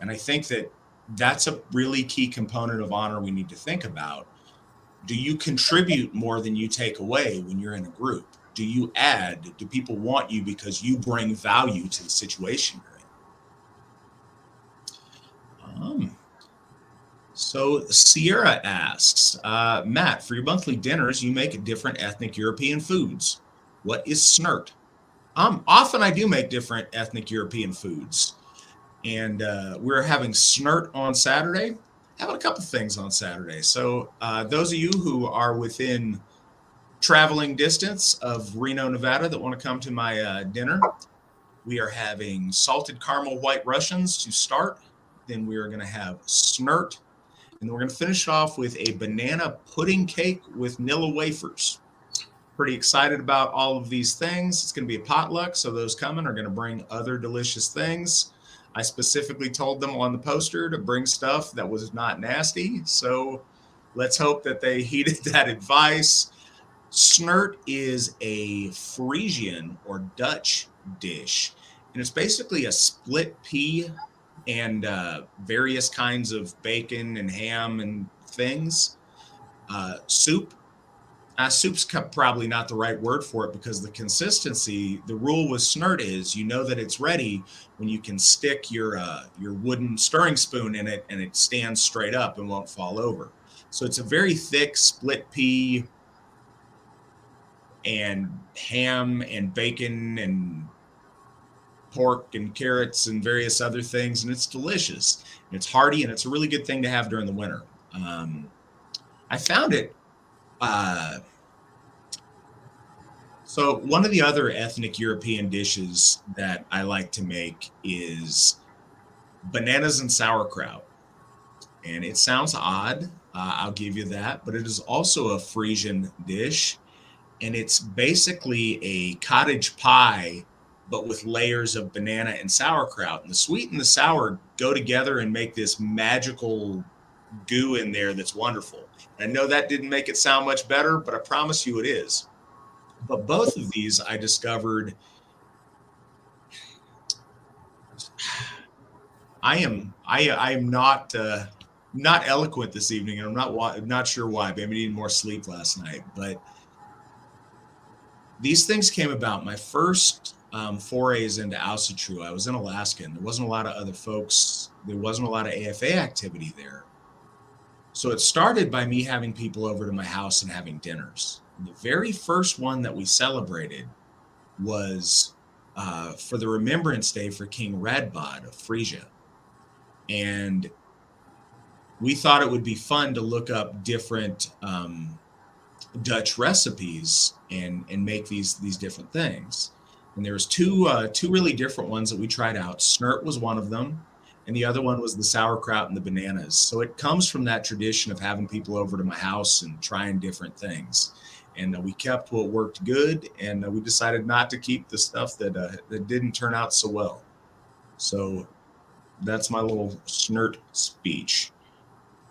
And I think that that's a really key component of honor we need to think about. Do you contribute more than you take away when you're in a group? Do you add? Do people want you because you bring value to the situation you're in? So Sierra asks, Matt, for your monthly dinners, you make different ethnic European foods. What is snert? Often I do make different ethnic European foods. And we're having snert on Saturday, having a couple things on Saturday. So those of you who are within traveling distance of Reno, Nevada that want to come to my dinner, we are having salted caramel white Russians to start. Then we are going to have snert. And then we're going to finish off with a banana pudding cake with Nilla wafers. Pretty excited about all of these things. It's going to be a potluck, so those coming are going to bring other delicious things. I specifically told them on the poster to bring stuff that was not nasty. So let's hope that they heeded that advice. Snert is a Frisian or Dutch dish, and it's basically a split pea and various kinds of bacon and ham and things. Soup. Soup's probably not the right word for it because the consistency, the rule with snert is you know that it's ready when you can stick your wooden stirring spoon in it and it stands straight up and won't fall over. So it's a very thick split pea and ham and bacon and pork and carrots and various other things, and it's delicious. And it's hearty, and it's a really good thing to have during the winter. I found it. So one of the other ethnic European dishes that I like to make is bananas and sauerkraut. And it sounds odd, I'll give you that, but it is also a Frisian dish. And it's basically a cottage pie, but with layers of banana and sauerkraut. And the sweet and the sour go together and make this magical goo in there that's wonderful. And I know that didn't make it sound much better, but I promise you it is. But both of these I discovered. I am not eloquent this evening, and I'm not sure why. Maybe I needed more sleep last night. But these things came about. My first forays into Asatru, I was in Alaska, and there wasn't a lot of other folks. There wasn't a lot of AFA activity there. So it started by me having people over to my house and having dinners. The very first one that we celebrated was for the Remembrance Day for King Radbod of Frisia. And we thought it would be fun to look up different Dutch recipes and make these different things. And there was two really different ones that we tried out. Snert was one of them, and the other one was the sauerkraut and the bananas. So it comes from that tradition of having people over to my house and trying different things. And we kept what worked good, and we decided not to keep the stuff that didn't turn out so well. So that's my little snert speech.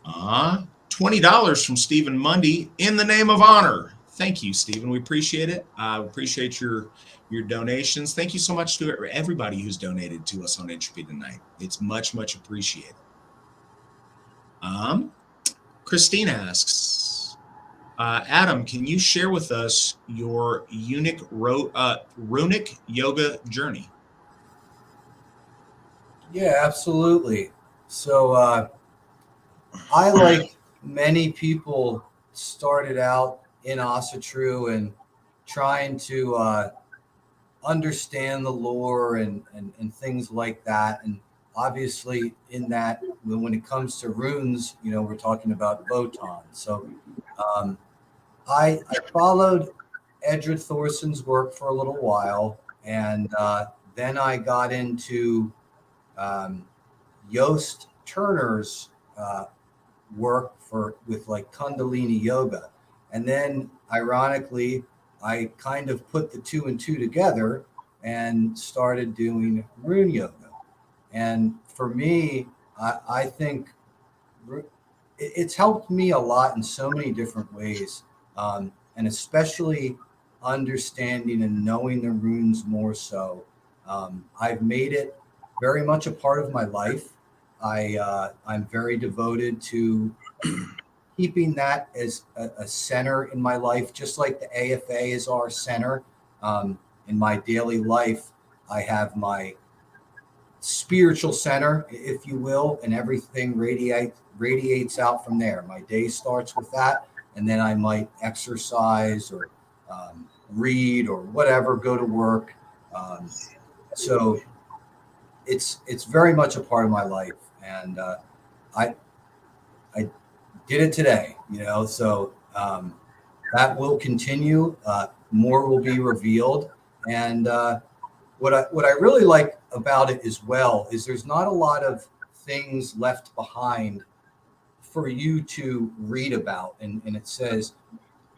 $20 from Stephen Mundy in the name of honor. Thank you, Stephen. We appreciate it. Appreciate your donations. Thank you so much to everybody who's donated to us on Entropy tonight. It's much, much appreciated. Christine asks, Adam, can you share with us your runic yoga journey? Yeah, absolutely. So I, like many people, started out in Asatru and trying to understand the lore and things like that. And obviously in that, when it comes to runes, we're talking about Votan. So I followed Edred Thorson's work for a little while, and then I got into Yost Turner's work with like Kundalini yoga. And then ironically, I kind of put the two and two together and started doing rune yoga. And for me, I think it's helped me a lot in so many different ways. And especially understanding and knowing the runes more so. I've made it very much a part of my life. I'm very devoted to keeping that as a center in my life, just like the AFA is our center. In my daily life, I have my spiritual center, if you will, and everything radiates out from there. My day starts with that, and then I might exercise or read or whatever, go to work. So it's very much a part of my life, and I did it today, so that will continue. More will be revealed, and what I really like about it as well is there's not a lot of things left behind for you to read about, and it says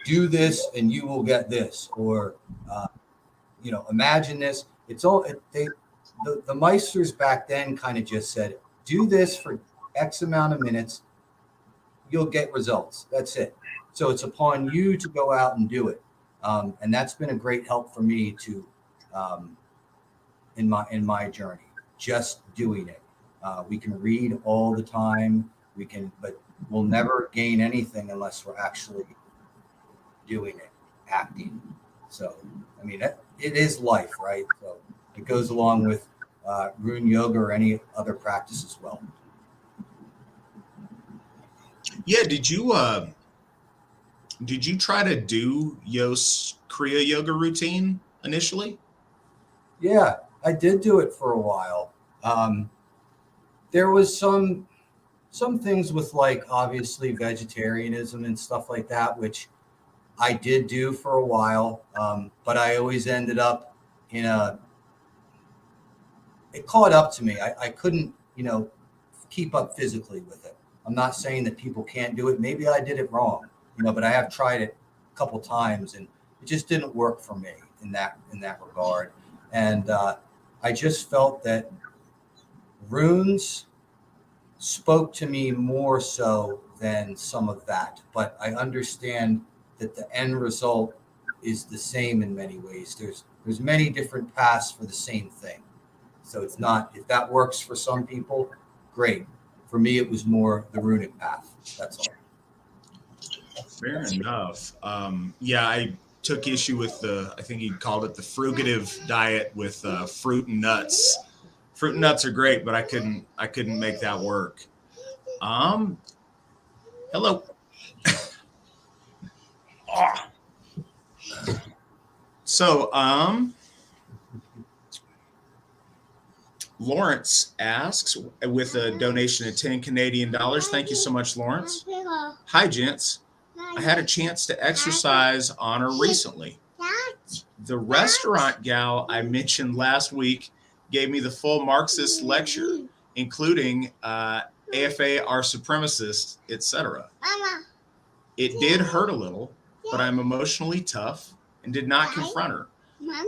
do this and you will get this, or imagine this. It's all the Meisters back then kind of just said, do this for X amount of minutes, you'll get results. That's it. So it's upon you to go out and do it. And that's been a great help for me to in my journey, just doing it. We can read all the time. But we'll never gain anything unless we're actually doing it, acting. So, I mean, it is life, right? So it goes along with rune yoga or any other practice as well. Yeah, did you try to do Yost's Kriya yoga routine initially? Yeah, I did do it for a while. There was some things with, like, obviously vegetarianism and stuff like that, which I did do for a while, but I always ended up it caught up to me. I couldn't, keep up physically with it. I'm not saying that people can't do it. Maybe I did it wrong, but I have tried it a couple times and it just didn't work for me in that regard. And I just felt that runes spoke to me more so than some of that. But I understand that the end result is the same in many ways. There's many different paths for the same thing. So it's not, if that works for some people, great. For me, it was more the runic path. That's all. Fair enough. Yeah, I took issue with I think he called it the frugative diet with fruit and nuts. Fruit and nuts are great, but I couldn't make that work. Hello. So, Lawrence asks with a donation of 10 Canadian dollars. Thank you so much, Lawrence. Hi, gents. I had a chance to exercise on her recently. The restaurant gal I mentioned last week gave me the full Marxist lecture, including AFA are supremacists, etc. It did hurt a little, but I'm emotionally tough and did not confront her.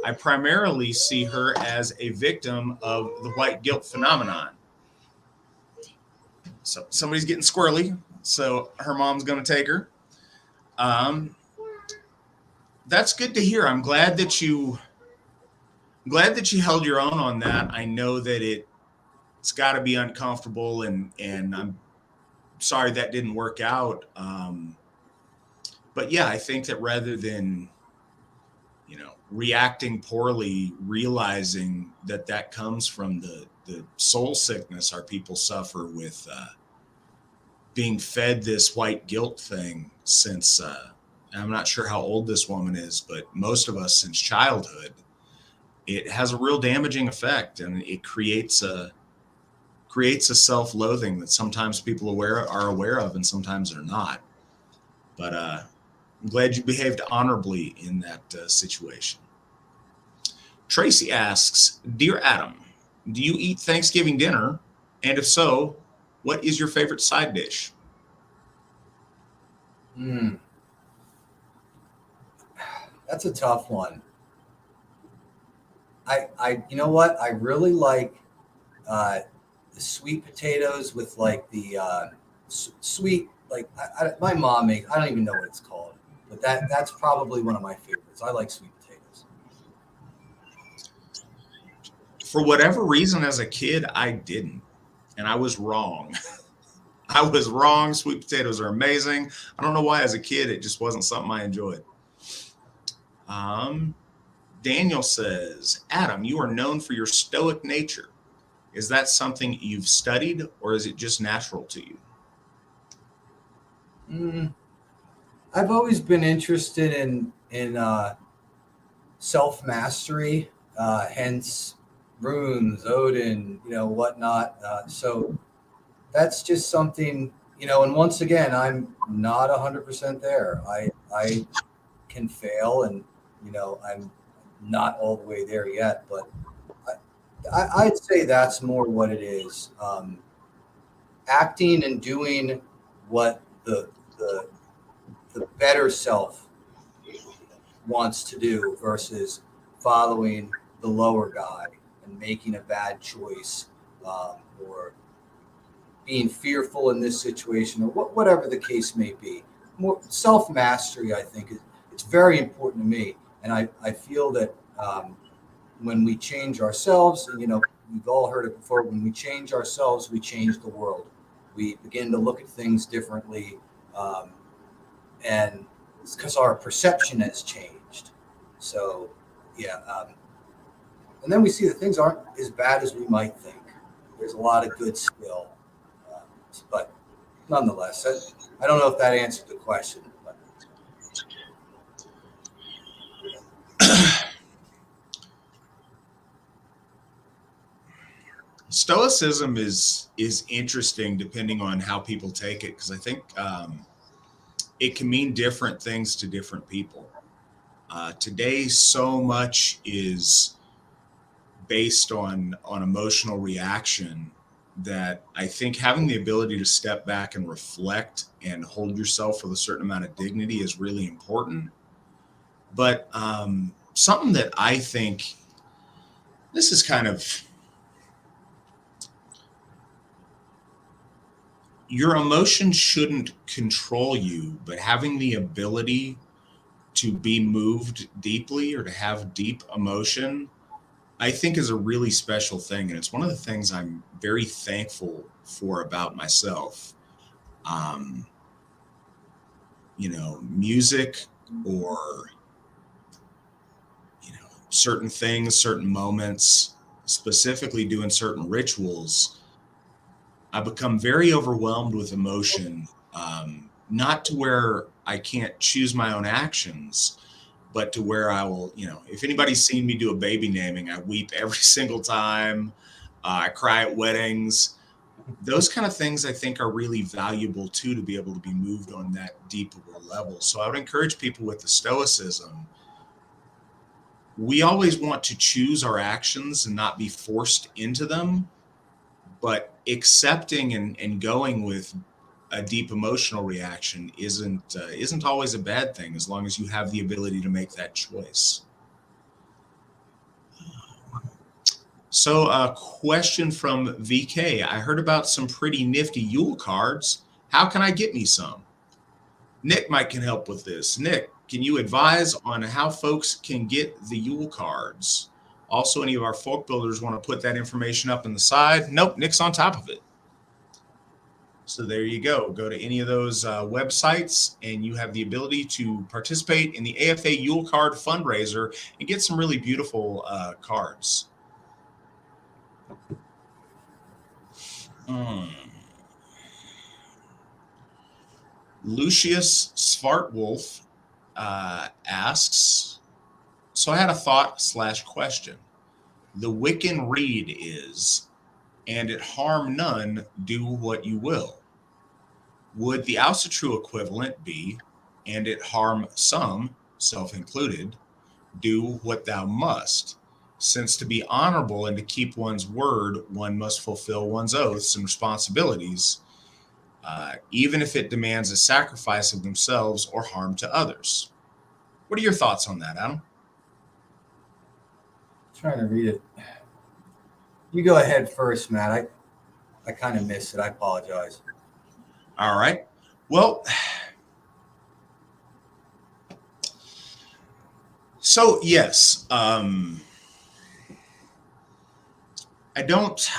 I primarily see her as a victim of the white guilt phenomenon. So somebody's getting squirrely. So her mom's going to take her. Um, that's good to hear. Glad that you held your own on that. I know that it's got to be uncomfortable, and I'm sorry that didn't work out. But yeah, I think that rather than reacting poorly, realizing that that comes from the soul sickness our people suffer with being fed this white guilt thing since I'm not sure how old this woman is, but most of us since childhood, it has a real damaging effect, and it creates a self-loathing that sometimes people are aware of and sometimes they're not. But I'm glad you behaved honorably in that situation. Tracy asks, Dear Adam, do you eat Thanksgiving dinner? And if so, what is your favorite side dish? Hmm, that's a tough one. You know what? I really like uh, the sweet potatoes with like the sweet, like my mom makes. I don't even know what it's called, but that's probably one of my favorites. I like sweet potatoes. For whatever reason, as a kid, I didn't. And I was wrong. I was wrong. Sweet potatoes are amazing. I don't know why, as a kid, it just wasn't something I enjoyed. Um, Daniel says, Adam, you are known for your stoic nature. Is that something you've studied or is it just natural to you? Mm, I've always been interested in self mastery, hence runes, Odin, whatnot. So that's just something, and once again, I'm not 100% there. I can fail, and I'm not all the way there yet, but I'd say that's more what it is. Acting and doing what the the better self wants to do versus following the lower guy and making a bad choice, or being fearful in this situation, or whatever the case may be. More self mastery, I think, it's very important to me, and I feel that when we change ourselves, and we've all heard it before, when we change ourselves, we change the world. We begin to look at things differently, um, and it's because our perception has changed. So, yeah, and then we see that things aren't as bad as we might think. There's a lot of good still, uh, but nonetheless, I don't know if that answered the question. But Stoicism is interesting depending on how people take it because I think it can mean different things to different people. Today, so much is based on emotional reaction that I think having the ability to step back and reflect and hold yourself with a certain amount of dignity is really important. But something that I think this is kind of your emotions shouldn't control you, but having the ability to be moved deeply or to have deep emotion, I think is a really special thing. And it's one of the things I'm very thankful for about myself. Um, music or, certain things, certain moments, specifically doing certain rituals, I become very overwhelmed with emotion. Not to where I can't choose my own actions, but to where I will, if anybody's seen me do a baby naming, I weep every single time. I cry at weddings. Those kind of things I think are really valuable too, to be able to be moved on that deep of a level. So I would encourage people with the stoicism. We always want to choose our actions and not be forced into them, but accepting and going with a deep emotional reaction isn't always a bad thing as long as you have the ability to make that choice. So, a question from VK. I heard about some pretty nifty Yule cards. How can I get me some? Nick might can help with this. Nick, can you advise on how folks can get the Yule cards? Also, any of our folk builders want to put that information up in the side? Nope, Nick's on top of it. So there you go. Go to any of those websites, and you have the ability to participate in the AFA Yule Card fundraiser and get some really beautiful cards. Lucius Svartwolf asks, so I had a thought/question. The Wiccan Rede is, and it harm none, do what you will. Would the Asatru equivalent be, and it harm some, self included, do what thou must? Since to be honorable and to keep one's word, one must fulfill one's oaths and responsibilities, even if it demands a sacrifice of themselves or harm to others. What are your thoughts on that, Adam? Trying to read it. You go ahead first, Matt. I kind of missed it. I apologize. All right. Well, so yes, I don't.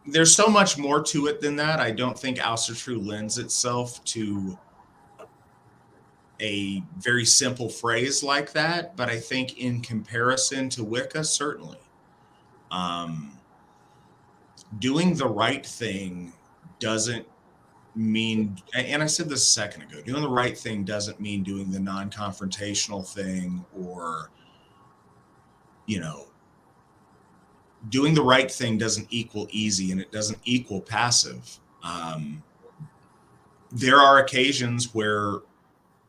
There's so much more to it than that. I don't think Asatru lends itself to a very simple phrase like that, but I think in comparison to Wicca, certainly. Doing the right thing doesn't mean, and I said this a second ago, doing the right thing doesn't mean doing the non-confrontational thing, or, doing the right thing doesn't equal easy, and it doesn't equal passive. There are occasions where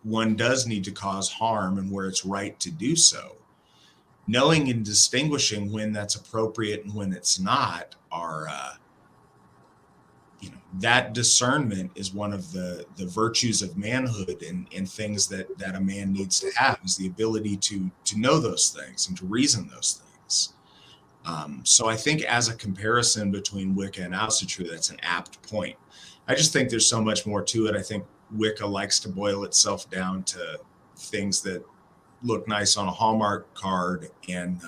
one does need to cause harm and where it's right to do so. Knowing and distinguishing when that's appropriate and when it's not are, that discernment is one of the virtues of manhood, and things that a man needs to have, is the ability to know those things and to reason those things. So I think as a comparison between Wicca and Asatru, that's an apt point. I just think there's so much more to it. I think Wicca likes to boil itself down to things that look nice on a Hallmark card, and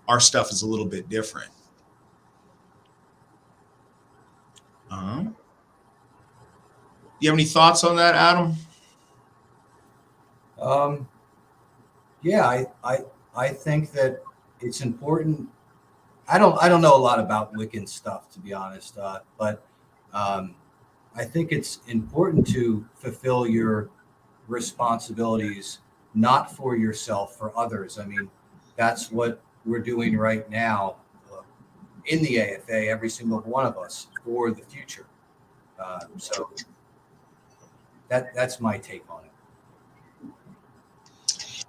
our stuff is a little bit different. Do you have any thoughts on that, Adam? Yeah, I think that it's important. I don't know a lot about Wiccan stuff, to be honest, but I think it's important to fulfill your responsibilities, not for yourself, for others. I mean, that's what we're doing right now in the AFA, every single one of us, for the future. So that's my take on it.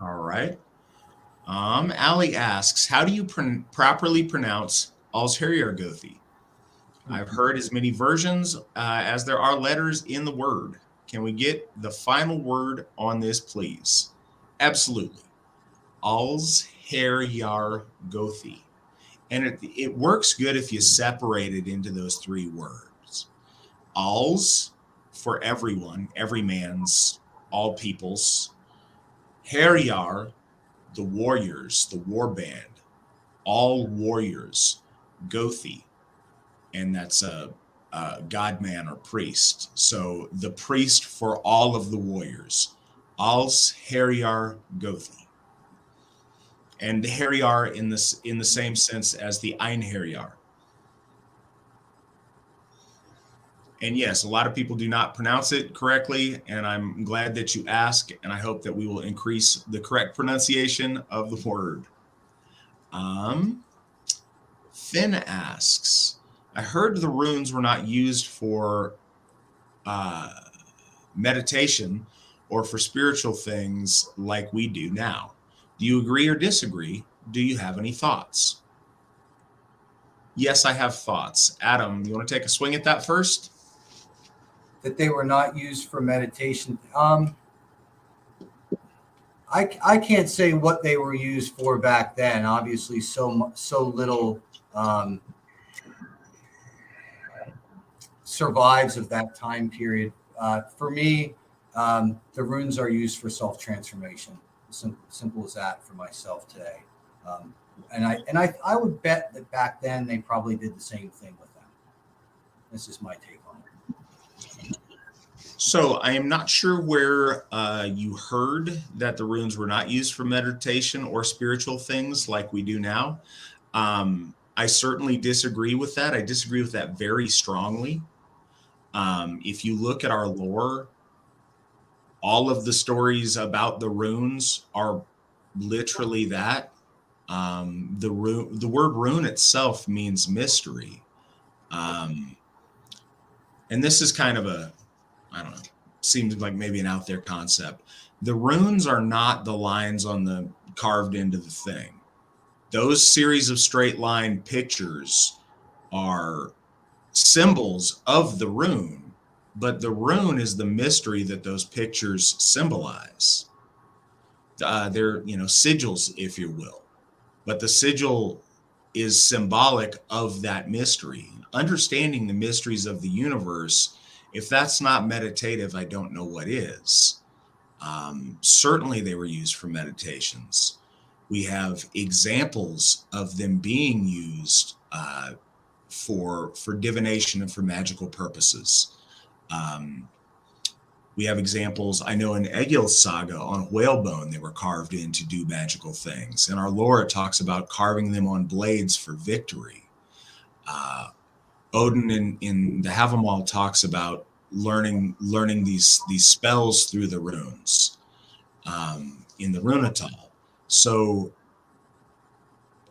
All right. Ali asks, how do you properly pronounce Alsherjargothi? I've heard as many versions as there are letters in the word. Can we get the final word on this, please? Absolutely. Alsherjargothi. And it works good if you separate it into those three words. Alls, for everyone, every man's, all people's. Herjar, the warriors, the war band, all warriors. Gothi, and that's a god man or priest. So the priest for all of the warriors. Alsherjargothi. And the Herjar in the same sense as the Einherjar. And yes, a lot of people do not pronounce it correctly, and I'm glad that you ask, and I hope that we will increase the correct pronunciation of the word. Finn asks, I heard the runes were not used for meditation or for spiritual things like we do now. Do you agree or disagree? Do you have any thoughts? Yes, I have thoughts. Adam, you want to take a swing at that first? That they were not used for meditation. I can't say what they were used for back then. Obviously, so little survives of that time period. For me, the runes are used for self-transformation. Simple as that for myself today. I would bet that back then they probably did the same thing with them. This is my take on it. So I am not sure where you heard that the runes were not used for meditation or spiritual things like we do now. I certainly disagree with that. I disagree with that very strongly. If you look at our lore, all of the stories about the runes are literally that. The word rune itself means mystery. And this is kind of I don't know, seems like maybe an out there concept. The runes are not the lines on the carved into the thing. Those series of straight line pictures are symbols of the rune, but the rune is the mystery that those pictures symbolize. They're, sigils, if you will, but the sigil is symbolic of that mystery. Understanding the mysteries of the universe, if that's not meditative, I don't know what is. Certainly they were used for meditations. We have examples of them being used for divination and for magical purposes. We have examples, I know in Egil's saga on whalebone, they were carved in to do magical things. In our lore, it talks about carving them on blades for victory. Odin in the Havamal talks about learning these spells through the runes in the Runetal. So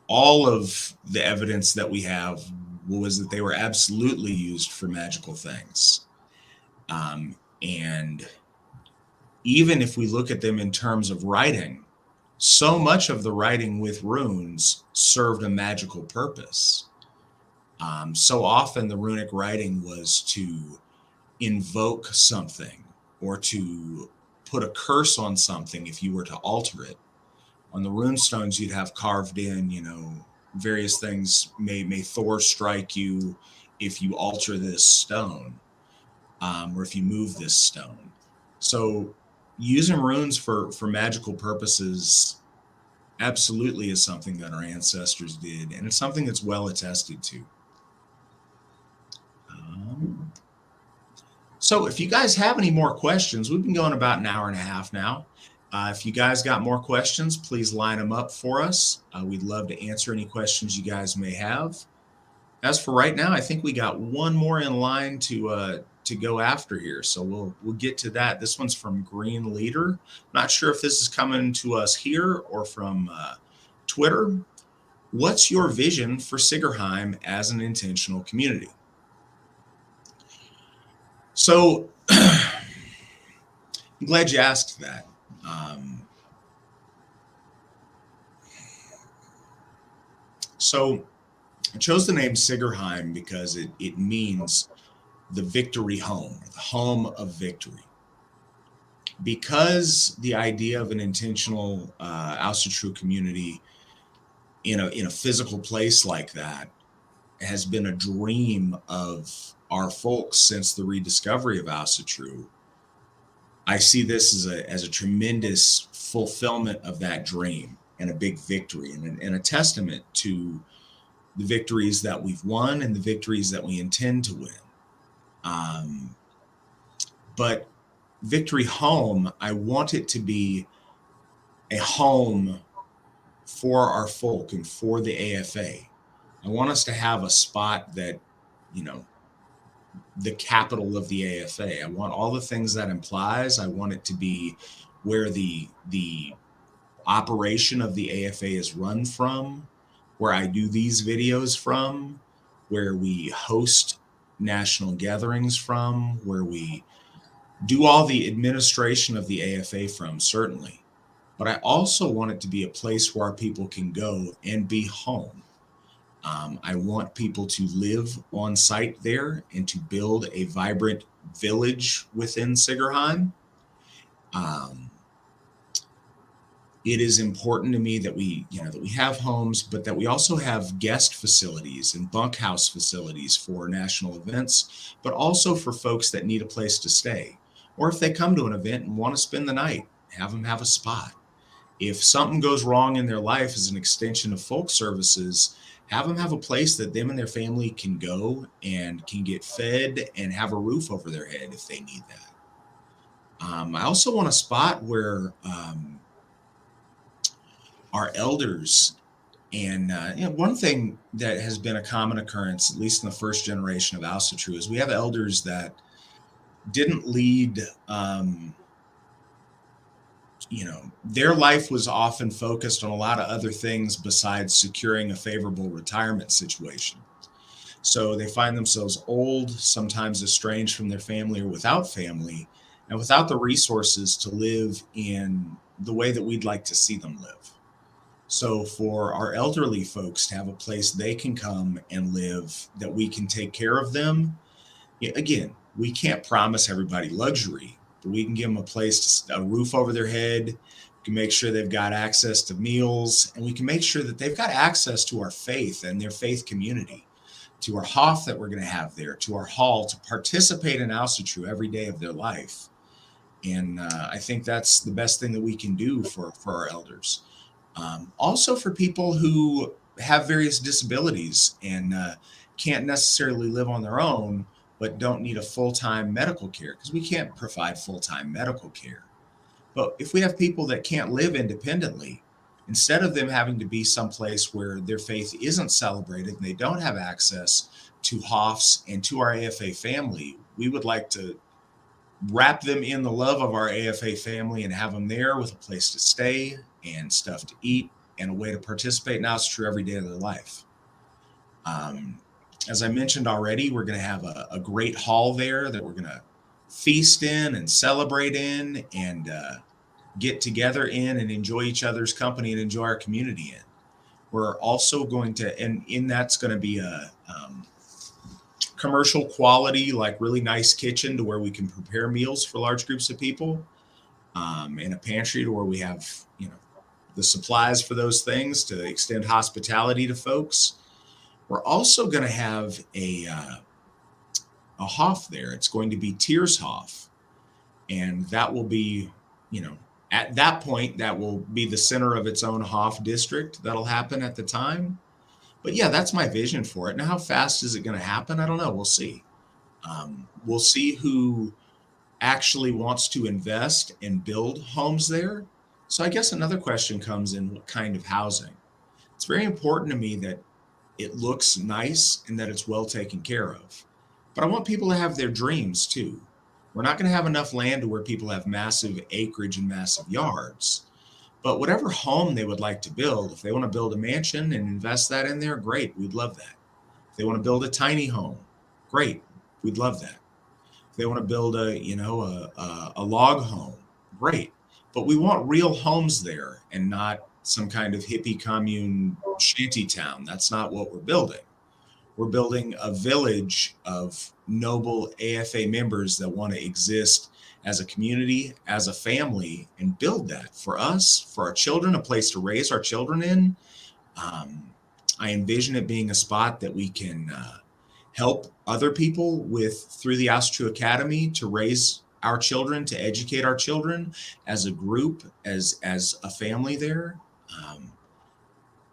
all of the evidence that we have was that they were absolutely used for magical things. And even if we look at them in terms of writing, so much of the writing with runes served a magical purpose. So often the runic writing was to invoke something or to put a curse on something if you were to alter it. On the runestones, you'd have carved in, various things. May Thor strike you if you alter this stone, or if you move this stone. So using runes for magical purposes absolutely is something that our ancestors did, and it's something that's well attested to. So if you guys have any more questions, we've been going about an hour and a half now. If you guys got more questions, please line them up for us. We'd love to answer any questions you guys may have. As for right now, I think we got one more in line to go after here, so we'll get to that. This one's from Green Leader. Not sure if this is coming to us here or from Twitter. What's your vision for Sigerheim as an intentional community? So I'm glad you asked that. So I chose the name Sigerheim because it means the victory home, the home of victory. Because the idea of an intentional Asatru community in a physical place like that has been a dream of our folks since the rediscovery of Asatru, I see this as a tremendous fulfillment of that dream and a big victory and a testament to the victories that we've won and the victories that we intend to win. But Victory Home, I want it to be a home for our folk and for the AFA. I want us to have a spot that, the capital of the AFA. I want all the things that implies. I want it to be where the operation of the AFA is run from, where I do these videos from, where we host national gatherings from, where we do all the administration of the AFA from, certainly. But I also want it to be a place where our people can go and be home. I want people to live on site there and to build a vibrant village within Sigerheim. it is important to me that we have homes, but that we also have guest facilities and bunkhouse facilities for national events, but also for folks that need a place to stay. Or if they come to an event and want to spend the night, have them have a spot. If something goes wrong in their life as an extension of folk services, have them have a place that them and their family can go and can get fed and have a roof over their head if they need that. I also want a spot where our elders and one thing that has been a common occurrence, at least in the first generation of Asatru, is we have elders that didn't lead. Their life was often focused on a lot of other things besides securing a favorable retirement situation. So they find themselves old, sometimes estranged from their family or without family, and without the resources to live in the way that we'd like to see them live. So for our elderly folks to have a place they can come and live, that we can take care of them. Again, we can't promise everybody luxury, but we can give them a place, a roof over their head. We can make sure they've got access to meals, and we can make sure that they've got access to our faith and their faith community, to our Hof that we're going to have there, to our hall, to participate in Asatru every day of their life. And I think that's the best thing that we can do for our elders. Also for people who have various disabilities and can't necessarily live on their own, but don't need a full-time medical care, because we can't provide full-time medical care. But if we have people that can't live independently, instead of them having to be someplace where their faith isn't celebrated and they don't have access to Hofs and to our AFA family, we would like to wrap them in the love of our AFA family and have them there with a place to stay and stuff to eat and a way to participate in Asatru every day of their life. As I mentioned already, we're going to have a great hall there that we're going to feast in and celebrate in and get together in and enjoy each other's company and enjoy our community in. We're also going to, and in that's going to be a commercial quality, like really nice kitchen to where we can prepare meals for large groups of people, and a pantry to where we have, the supplies for those things to extend hospitality to folks. We're also going to have a Hof there. It's going to be Tears Hof, and that will be, at that point, that will be the center of its own Hof district. That'll happen at the time. But yeah, that's my vision for it. Now, how fast is it going to happen? I don't know. We'll see. We'll see who actually wants to invest and build homes there. So I guess another question comes in, what kind of housing? It's very important to me that it looks nice and that it's well taken care of. But I want people to have their dreams too. We're not going to have enough land to where people have massive acreage and massive yards. But whatever home they would like to build, if they want to build a mansion and invest that in there, great, we'd love that. If they want to build a tiny home, great, we'd love that. If they want to build a log home, great. But we want real homes there and not some kind of hippie commune shanty town. That's not what we're building. We're building a village of noble AFA members that want to exist as a community, as a family, and build that for us, for our children, a place to raise our children in. I envision it being a spot that we can help other people with through the Asatru Academy to raise our children, to educate our children as a group, as a family there.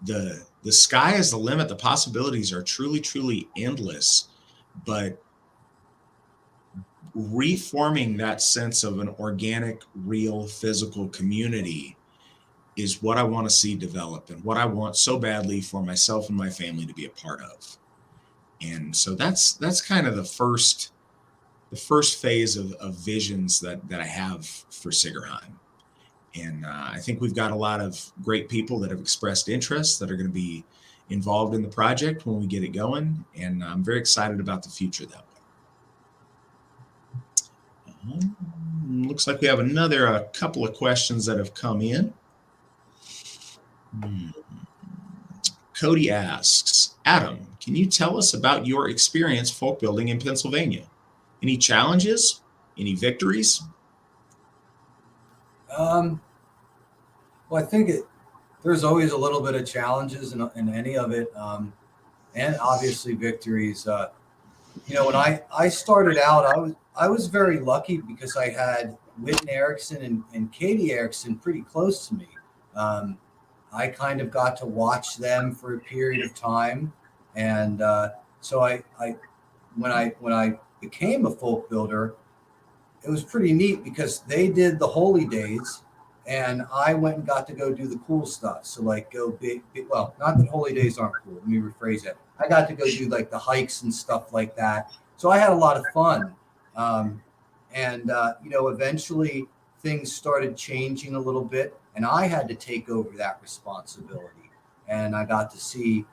The sky is the limit. The possibilities are truly, truly endless. But reforming that sense of an organic, real, physical community is what I want to see develop and what I want so badly for myself and my family to be a part of. And so that's kind of the first phase of visions that I have for Sigerheim. And I think we've got a lot of great people that have expressed interest that are going to be involved in the project when we get it going. And I'm very excited about the future that way. Looks like we have another couple of questions that have come in. Cody asks, Adam, can you tell us about your experience folk building in Pennsylvania? Any challenges? Any victories? Well, I think there's always a little bit of challenges in any of it, and obviously victories. When I started out, I was very lucky because I had Whitney Erickson and Katie Erickson pretty close to me. Um, I kind of got to watch them for a period of time, and so I when I became a folk builder, it was pretty neat because they did the holy days and I went and got to go do the cool stuff. So like go well, not that holy days aren't cool. Let me rephrase that. I got to go do like the hikes and stuff like that. So I had a lot of fun. And eventually things started changing a little bit and I had to take over that responsibility. And I got to see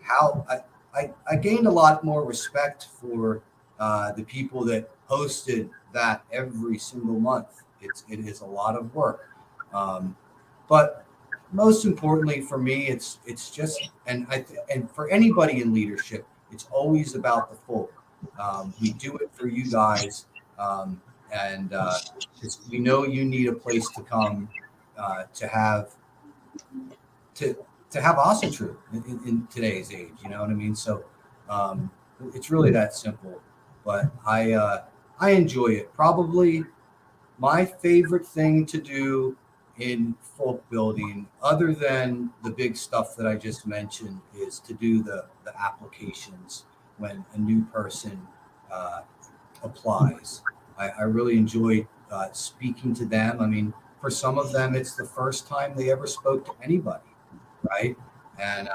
how I gained a lot more respect for the people that hosted that every single month. It is a lot of work, but most importantly for me, it's just and for anybody in leadership, it's always about the folk. We do it for you guys, and we know you need a place to come to have to have Asatru in today's age. You know what I mean? So it's really that simple. But I enjoy it. Probably my favorite thing to do in folk building, other than the big stuff that I just mentioned, is to do the applications when a new person applies. I really enjoy speaking to them. I mean, for some of them, it's the first time they ever spoke to anybody, right? And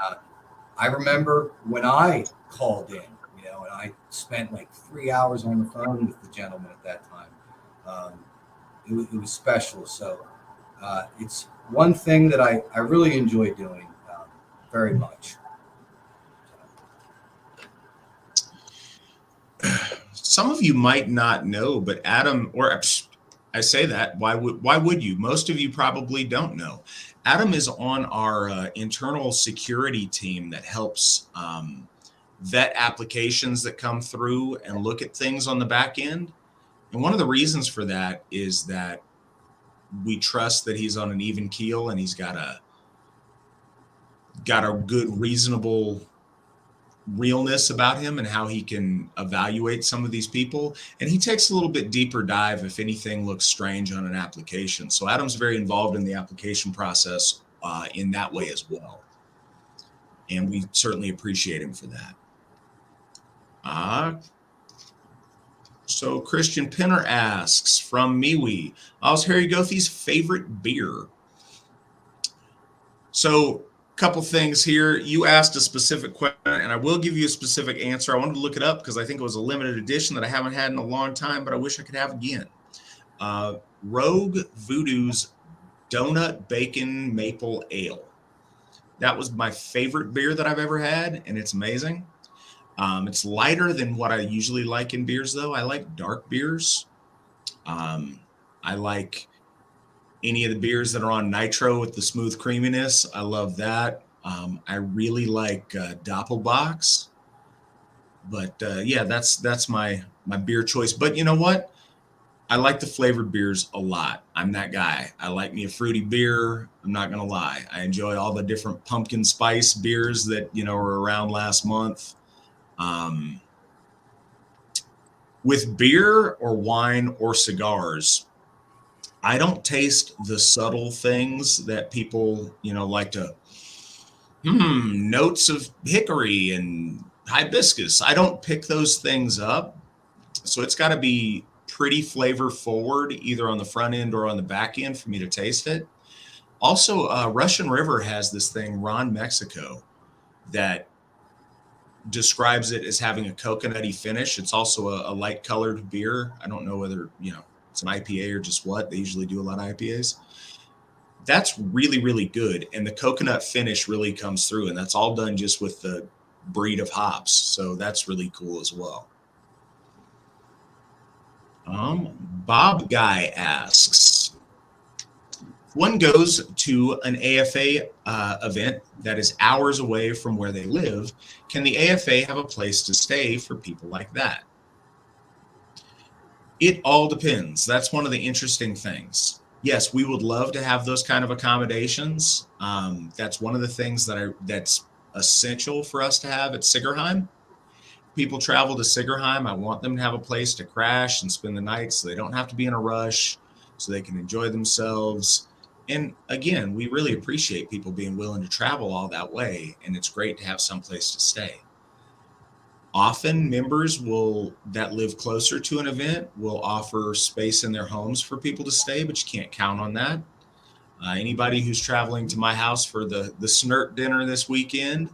I remember when I called in, and I spent like 3 hours on the phone with the gentleman at that time. It was special. So it's one thing that I really enjoy doing very much. Some of you might not know, but Adam, or I say that, why would you? Most of you probably don't know. Adam is on our internal security team that helps vet applications that come through and look at things on the back end. And one of the reasons for that is that we trust that he's on an even keel and he's got a good, reasonable realness about him and how he can evaluate some of these people. And he takes a little bit deeper dive if anything looks strange on an application. So Adam's very involved in the application process in that way as well. And we certainly appreciate him for that. So Christian Pinner asks from Miwi, how's Harry Gothi's favorite beer? So couple things here. You asked a specific question, and I will give you a specific answer. I wanted to look it up because I think it was a limited edition that I haven't had in a long time, but I wish I could have again. Rogue Voodoo's Donut Bacon Maple Ale. That was my favorite beer that I've ever had, and it's amazing. It's lighter than what I usually like in beers, though. I like dark beers. I like any of the beers that are on nitro with the smooth creaminess. I love that. I really like Doppelbock's. But yeah, that's my beer choice. But you know what? I like the flavored beers a lot. I'm that guy. I like me a fruity beer. I'm not gonna lie. I enjoy all the different pumpkin spice beers that were around last month. With beer or wine or cigars, I don't taste the subtle things that people, like to, notes of hickory and hibiscus. I don't pick those things up. So it's got to be pretty flavor forward, either on the front end or on the back end for me to taste it. Also, Russian River has this thing, Ron Mexico, that describes it as having a coconutty finish. It's also a light colored beer. I don't know whether, it's an IPA or just what. They usually do a lot of IPAs. That's really, really good. And the coconut finish really comes through. And that's all done just with the breed of hops. So that's really cool as well. Bob Guy asks, one goes to an AFA event that is hours away from where they live. Can the AFA have a place to stay for people like that? It all depends. That's one of the interesting things. yes, we would love to have those kind of accommodations. That's one of the things that's essential for us to have at Sigerheim. People travel to Sigerheim. I want them to have a place to crash and spend the night so they don't have to be in a rush, so they can enjoy themselves. And again, we really appreciate people being willing to travel all that way, and it's great to have some place to stay. Often members will that live closer to an event will offer space in their homes for people to stay, but you can't count on that. Anybody who's traveling to my house for the snert dinner this weekend,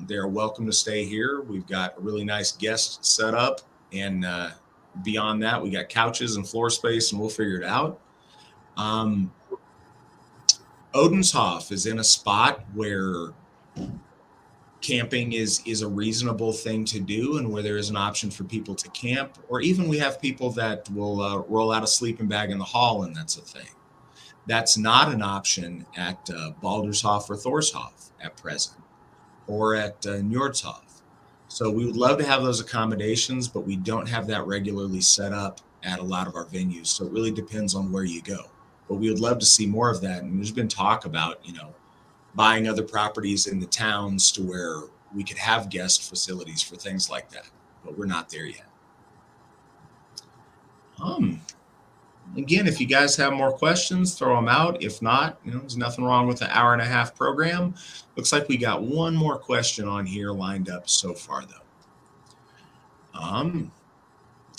they're welcome to stay here. We've got a really nice guest set up, and beyond that, we got couches and floor space, and we'll figure it out. Um, Odenshof is in a spot where camping is a reasonable thing to do, and where there is an option for people to camp, or even we have people that will roll out a sleeping bag in the hall, and that's a thing. That's not an option at Baldershof or Thorshof at present, or at Njordshof. So we would love to have those accommodations, but we don't have that regularly set up at a lot of our venues. So it really depends on where you go. But we would love to see more of that. And there's been talk about, buying other properties in the towns to where we could have guest facilities for things like that. But we're not there yet. Again, if you guys have more questions, throw them out. If not, there's nothing wrong with an hour and a half program. Looks like we got one more question on here lined up so far, though.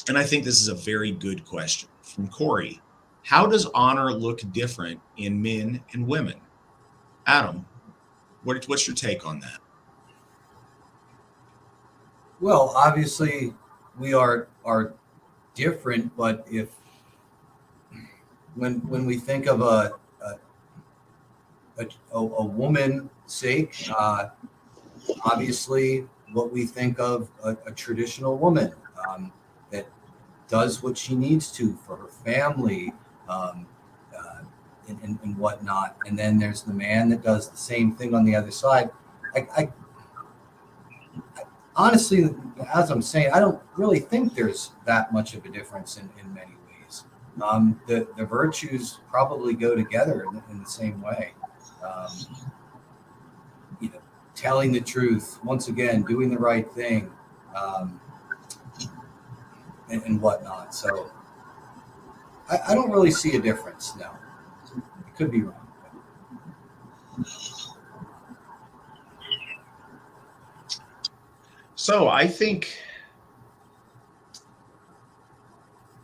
And I think this is a very good question from Corey. How does honor look different in men and women? Adam, what's your take on that? Well, obviously, we are different, but when we think of a woman's sake, obviously, what we think of a traditional woman that does what she needs to for her family, and whatnot. And then there's the man that does the same thing on the other side. I honestly, as I'm saying, I don't really think there's that much of a difference in many ways. The virtues probably go together in the same way. Telling the truth, once again, doing the right thing, and whatnot. So I don't really see a difference. No, it could be wrong. So I think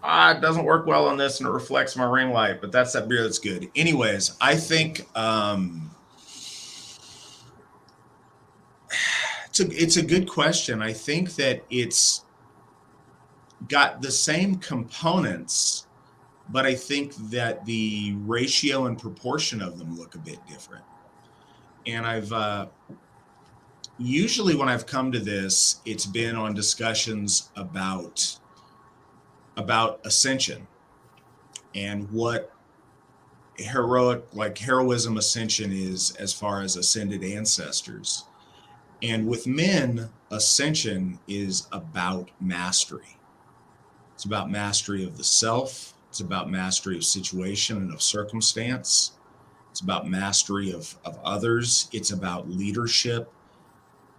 it doesn't work well on this, and it reflects my ring light, but that's that beer that's good. Anyways, I think it's a good question. I think that it's got the same components, but I think that the ratio and proportion of them look a bit different. And I've usually when I've come to this, it's been on discussions about ascension and what heroism ascension is as far as ascended ancestors. And with men, ascension is about mastery. It's about mastery of the self. It's about mastery of situation and of circumstance. It's about mastery of others. It's about leadership.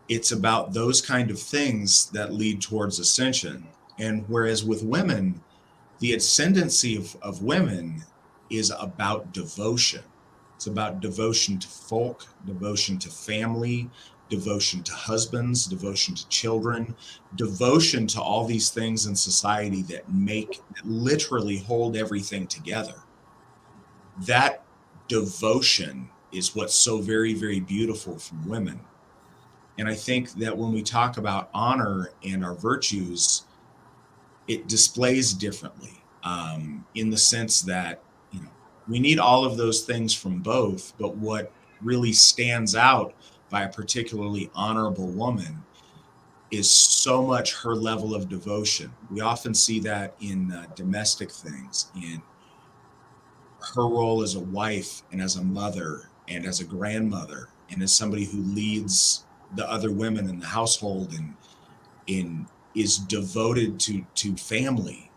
It's about those kind of things that lead towards ascension. And whereas with women, the ascendancy of women is about devotion. It's about devotion to folk, devotion to family, devotion to husbands, devotion to children, devotion to all these things in society that literally hold everything together. That devotion is what's so very, very beautiful from women. And I think that when we talk about honor and our virtues, it displays differently, in the sense that, we need all of those things from both, but what really stands out by a particularly honorable woman is so much her level of devotion. We often see that in domestic things, in her role as a wife and as a mother and as a grandmother and as somebody who leads the other women in the household and is devoted to family.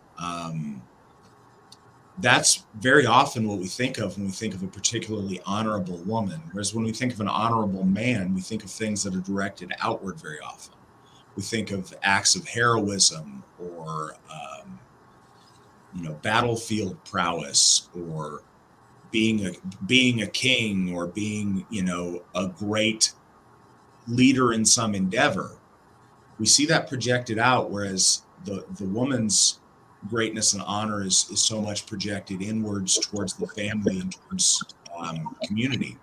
that's very often what we think of when we think of a particularly honorable woman. Whereas when we think of an honorable man, we think of things that are directed outward very often. We think of acts of heroism or, battlefield prowess, or being a king, or being, a great leader in some endeavor. We see that projected out, whereas the woman's greatness and honor is so much projected inwards towards the family and towards community.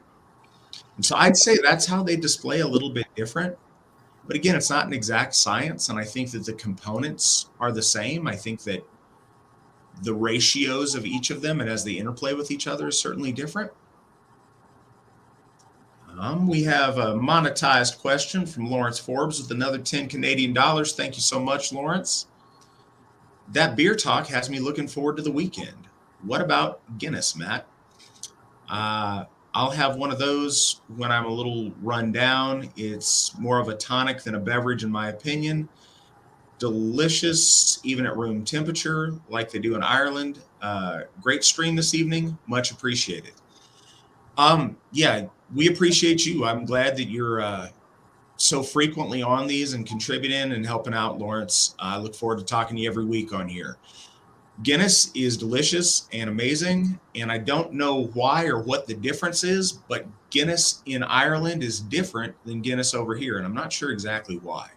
And so I'd say that's how they display a little bit different. But again, it's not an exact science, and I think that the components are the same. I think that the ratios of each of them and as they interplay with each other is certainly different. We have a monetized question from Lawrence Forbes with another 10 Canadian dollars. Thank you so much, Lawrence. That beer talk has me looking forward to the weekend. What about Guinness, Matt? I'll have one of those when I'm a little run down. It's more of a tonic than a beverage, in my opinion. Delicious, even at room temperature, like they do in Ireland. Great stream this evening. Much appreciated. Yeah, we appreciate you. I'm glad that you're so frequently on these and contributing and helping out, Lawrence. I look forward to talking to you every week on here. Guinness is delicious and amazing, and I don't know why or what the difference is, but Guinness in Ireland is different than Guinness over here, and I'm not sure exactly why.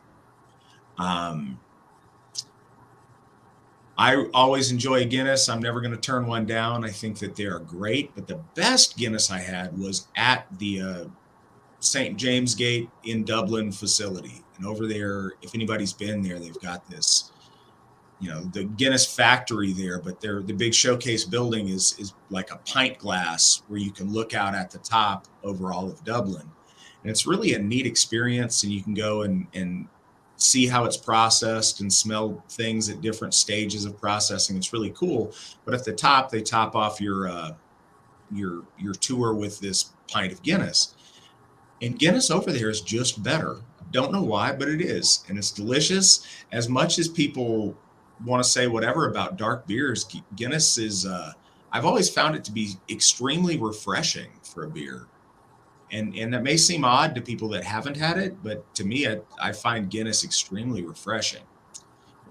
I always enjoy Guinness. I'm never going to turn one down. I think that they are great, but the best Guinness I had was at the St. James Gate in Dublin facility. And over there, if anybody's been there, they've got this, the Guinness factory there, but the big showcase building is like a pint glass where you can look out at the top over all of Dublin. And it's really a neat experience, and you can go and see how it's processed and smell things at different stages of processing. It's really cool. But at the top, they top off your tour with this pint of Guinness. And Guinness over there is just better. Don't know why, but it is. And it's delicious. As much as people want to say whatever about dark beers, Guinness is, I've always found it to be extremely refreshing for a beer. And that may seem odd to people that haven't had it, but to me, I find Guinness extremely refreshing.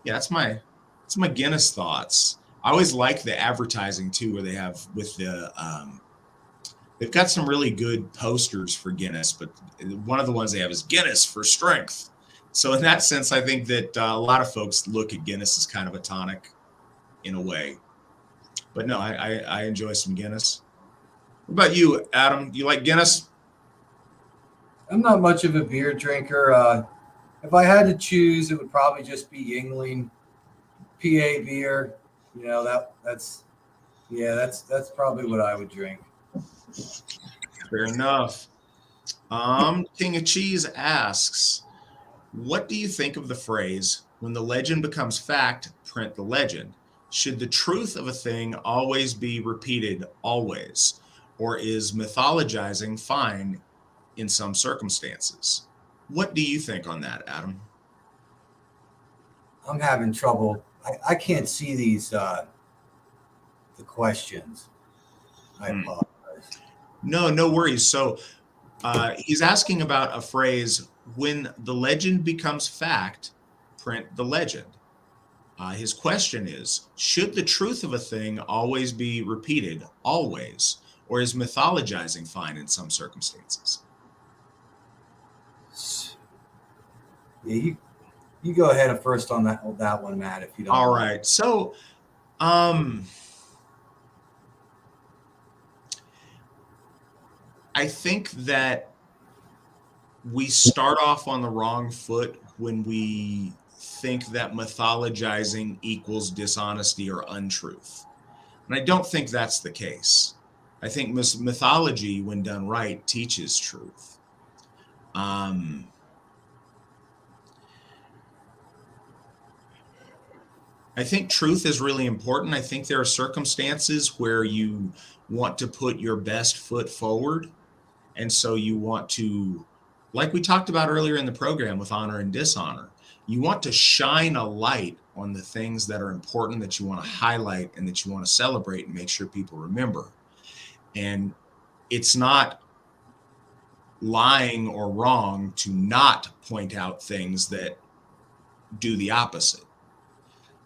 Yeah, that's my Guinness thoughts. I always like the advertising too, where they have with they've got some really good posters for Guinness, but one of the ones they have is Guinness for strength. So in that sense, I think that a lot of folks look at Guinness as kind of a tonic in a way. But no, I enjoy some Guinness. What about you, Adam? Do you like Guinness? I'm not much of a beer drinker. If I had to choose, it would probably just be Yingling, PA beer. That's probably what I would drink. Fair enough. King of Cheese asks, what do you think of the phrase, when the legend becomes fact, print the legend? Should the truth of a thing always be repeated always? Or is mythologizing fine in some circumstances? What do you think on that, Adam? I'm having trouble. I can't see the questions. I apologize. No worries. So he's asking about a phrase, when the legend becomes fact, print the legend. His question is, should the truth of a thing always be repeated, always? Or is mythologizing fine in some circumstances? Yeah, you go ahead first on that one, Matt, if you don't. All right. So, I think that we start off on the wrong foot when we think that mythologizing equals dishonesty or untruth. And I don't think that's the case. I think mythology, when done right, teaches truth. I think truth is really important. I think there are circumstances where you want to put your best foot forward. And so you want to like we talked about earlier in the program with honor and dishonor, you want to shine a light on the things that are important, that you want to highlight and that you want to celebrate and make sure people remember. And it's not lying or wrong to not point out things that do the opposite.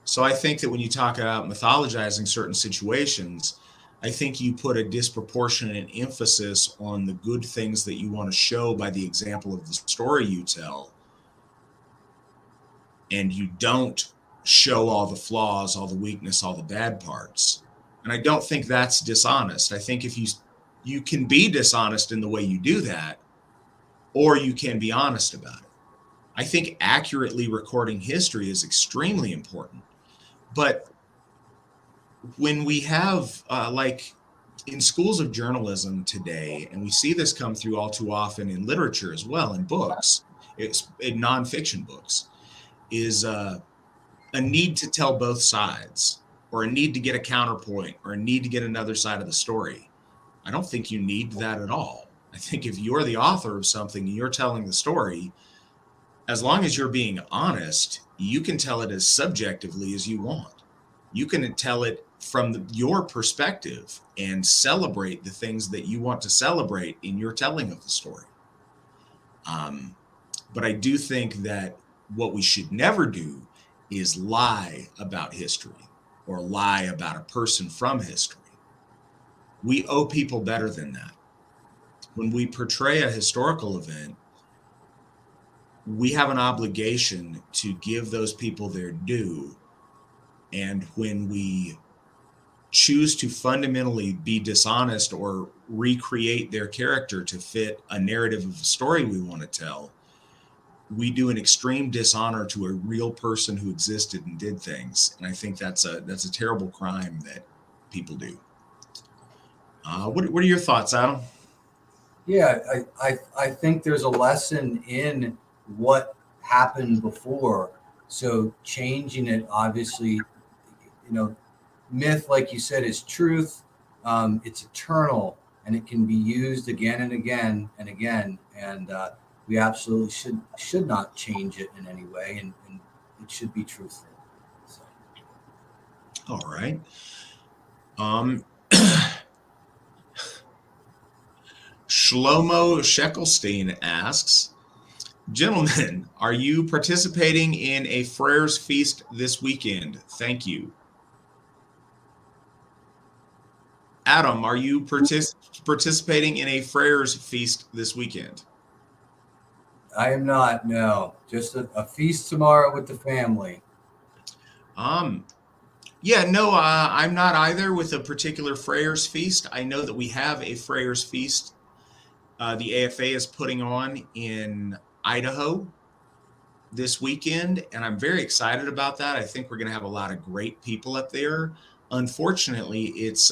So I think that when you talk about mythologizing certain situations, I think you put a disproportionate emphasis on the good things that you want to show by the example of the story you tell, and you don't show all the flaws, all the weakness, all the bad parts. And I don't think that's dishonest. I think if you can be dishonest in the way you do that, or you can be honest about it. I think accurately recording history is extremely important. But when we have, like in schools of journalism today, and we see this come through all too often in literature as well, in books, it's in nonfiction books, is a need to tell both sides, or a need to get a counterpoint, or a need to get another side of the story. I don't think you need that at all. I think if you're the author of something and you're telling the story, as long as you're being honest, you can tell it as subjectively as you want. You can tell it from your perspective and celebrate the things that you want to celebrate in your telling of the story. But I do think that what we should never do is lie about history or lie about a person from history. We owe people better than that. When we portray a historical event, we have an obligation to give those people their due. And when we choose to fundamentally be dishonest or recreate their character to fit a narrative of a story we want to tell, we do an extreme dishonor to a real person who existed and did things. And I think that's a terrible crime that people do. What are your thoughts, Adam? Yeah, I think there's a lesson in what happened before. So changing it, obviously, myth, like you said, is truth. It's eternal, and it can be used again and again and again. And we absolutely should not change it in any way, and it should be truthful. So. All right. Shlomo Sheckelstein asks, gentlemen, are you participating in a Friars Feast this weekend? Thank you. Adam, are you participating in a Friars Feast this weekend? I am not, no. Just a feast tomorrow with the family. Yeah, no, I'm not either with a particular Friars Feast. I know that we have a Friars Feast the AFA is putting on in Idaho this weekend, and I'm very excited about that. I think we're going to have a lot of great people up there. Unfortunately, it's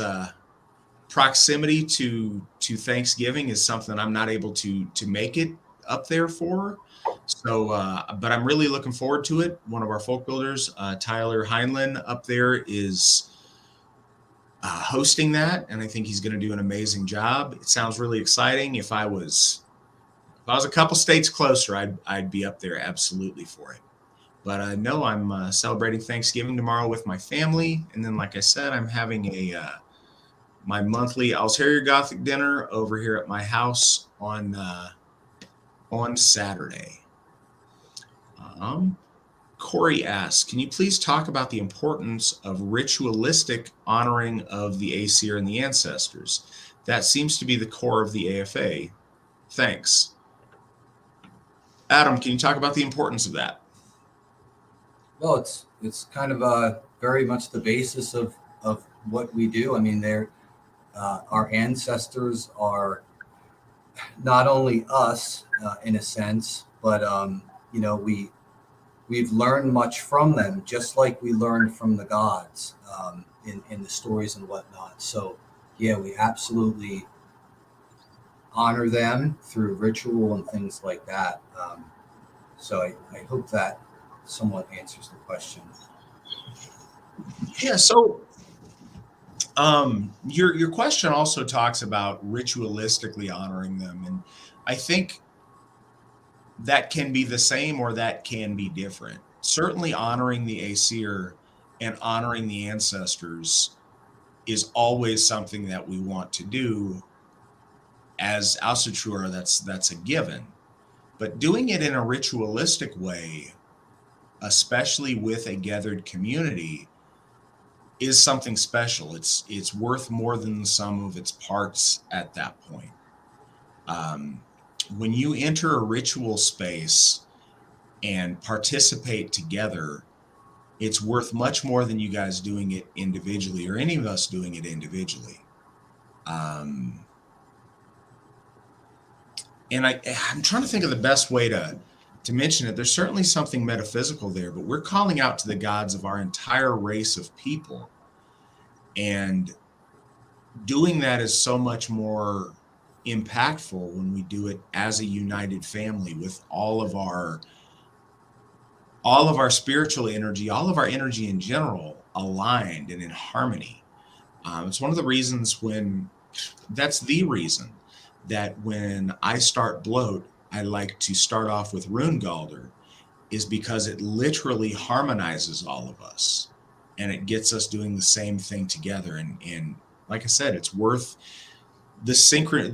proximity to Thanksgiving is something I'm not able to make it up there for. So, but I'm really looking forward to it. One of our folk builders, Tyler Heinlein, up there is hosting that, and I think he's going to do an amazing job. It sounds really exciting. If I was a couple states closer, I'd be up there absolutely for it. But no, I'm celebrating Thanksgiving tomorrow with my family, and then, like I said, I'm having my monthly Altair Gothic dinner over here at my house on Saturday. Corey asks, can you please talk about the importance of ritualistic honoring of the Aesir and the ancestors? That seems to be the core of the AFA. Thanks. Adam, can you talk about the importance of that? Well, it's kind of very much the basis of what we do. I mean, our ancestors are not only us in a sense, but we've learned much from them, just like we learned from the gods in the stories and whatnot. So, yeah, we absolutely honor them through ritual and things like that. So I hope that somewhat answers the question. Yeah. So, your question also talks about ritualistically honoring them, and I think that can be the same or that can be different. Certainly honoring the Aesir and honoring the ancestors is always something that we want to do as Asatru. That's a given. But doing it in a ritualistic way, especially with a gathered community, is something special. It's worth more than the sum of its parts at that point. Um, when you enter a ritual space and participate together, it's worth much more than you guys doing it individually or any of us doing it individually. Um, and I'm trying to think of the best way to mention it. There's certainly something metaphysical there, but we're calling out to the gods of our entire race of people. And doing that is so much more impactful when we do it as a united family with all of our spiritual energy, all of our energy in general, aligned and in harmony. It's one of the reasons that's the reason that when I start bloat, I like to start off with Rune Galder, is because it literally harmonizes all of us and it gets us doing the same thing together. And like I said, it's worth the syncretic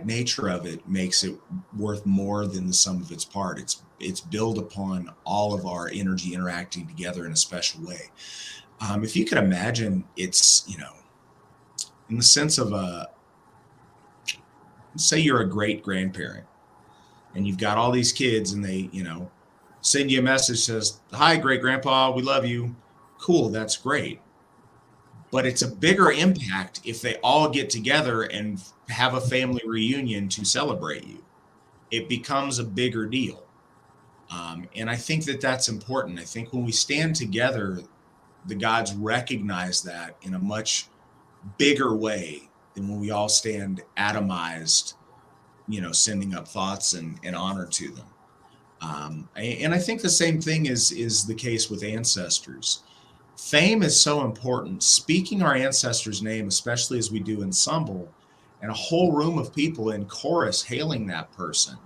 nature of it makes it worth more than the sum of its part. It's built upon all of our energy interacting together in a special way. If you could imagine, it's, in the sense of say you're a great grandparent and you've got all these kids and they, send you a message says, "Hi, great grandpa, we love you." Cool, that's great. But it's a bigger impact if they all get together and have a family reunion to celebrate you. It becomes a bigger deal. And I think that that's important. I think when we stand together, the gods recognize that in a much bigger way than when we all stand atomized, sending up thoughts and honor to them. And I think the same thing is the case with ancestors. Fame is so important. Speaking our ancestors' name, especially as we do in Sumble, and a whole room of people in chorus hailing that person,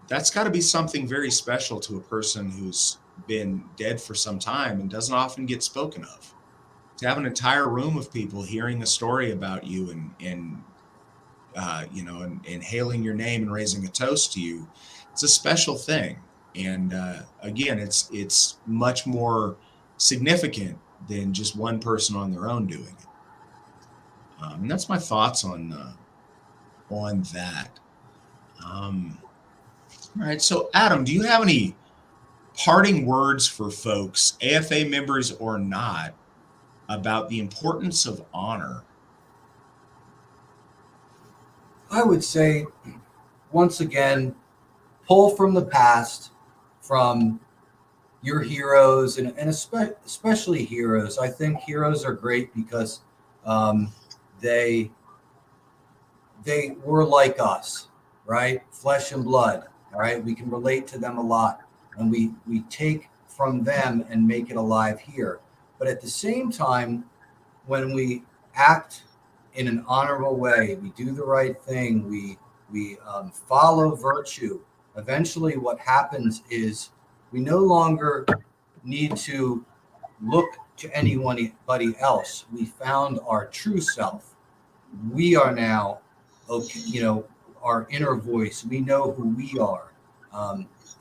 that's got to be something very special to a person who's been dead for some time and doesn't often get spoken of. To have an entire room of people hearing a story about you and hailing your name and raising a toast to you, it's a special thing. And again, it's much more significant than just one person on their own doing it. And that's my thoughts on that. All right, so Adam, do you have any parting words for folks, AFA members or not, about the importance of honor? I would say, once again, pull from the past, from your heroes, and especially heroes. I think heroes are great because they were like us, right? Flesh and blood, all right? We can relate to them a lot, and we take from them and make it alive here. But at the same time, when we act in an honorable way, we do the right thing, we follow virtue, eventually what happens is we no longer need to look to anybody else. We found our true self. We are now, okay, our inner voice. We know who we are.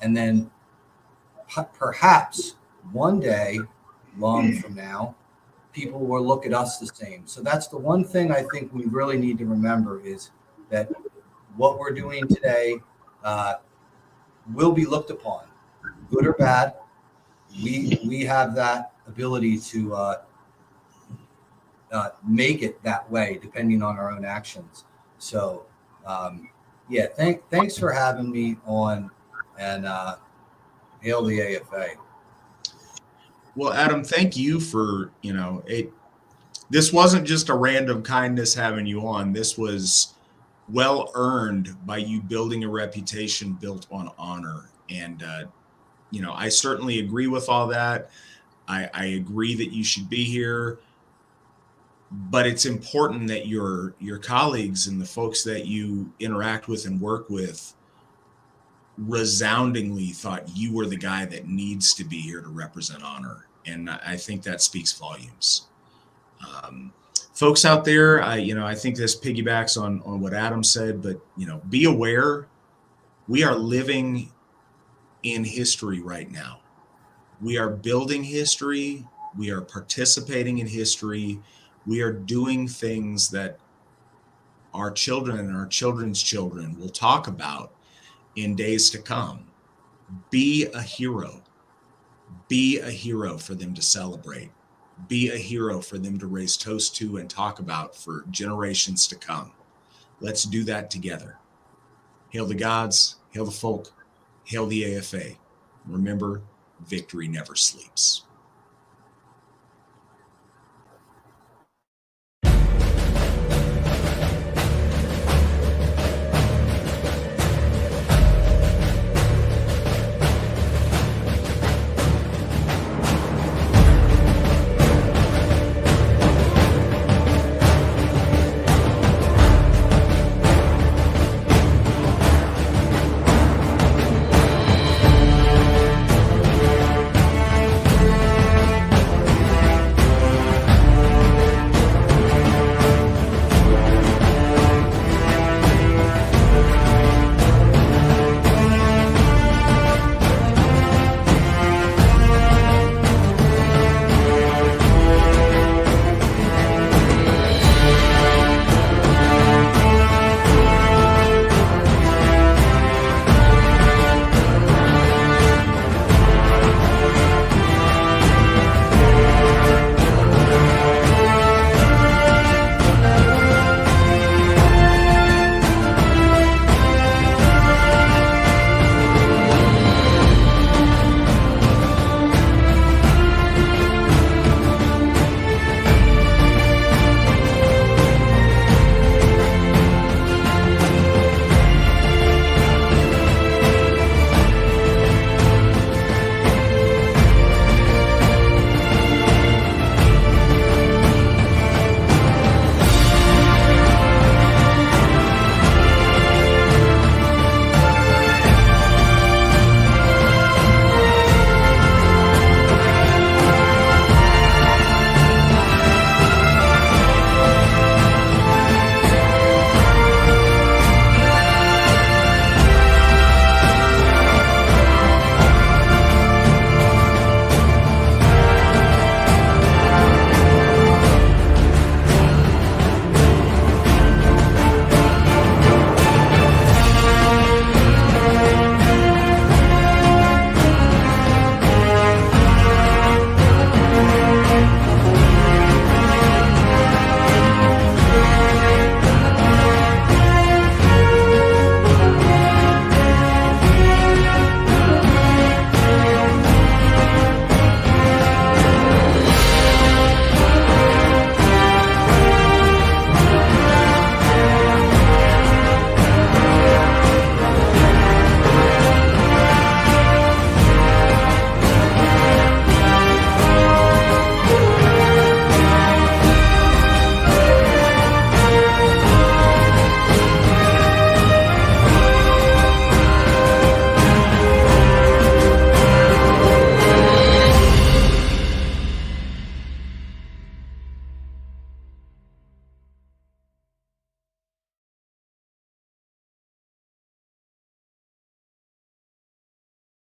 And then perhaps one day, long from now, people will look at us the same. So that's the one thing I think we really need to remember, is that what we're doing today will be looked upon, good or bad. We have that ability to make it that way, depending on our own actions. So, yeah, thanks for having me on, and hail the AFA. Well, Adam, thank you for, it. This wasn't just a random kindness having you on. This was well earned by you building a reputation built on honor. And, I certainly agree with all that. I agree that you should be here. but it's important that your colleagues and the folks that you interact with and work with resoundingly thought you were the guy that needs to be here to represent honor. And I think that speaks volumes. Um, Folks out there, I think this piggybacks on what Adam said, but be aware we are living in history right now. We are building history. We are participating in history. We are doing things that our children and our children's children will talk about in days to come. Be a hero. Be a hero for them to celebrate. Be a hero for them to raise toast to and talk about for generations to come. Let's do that together. Hail the gods, hail the folk, hail the AFA. Remember, victory never sleeps.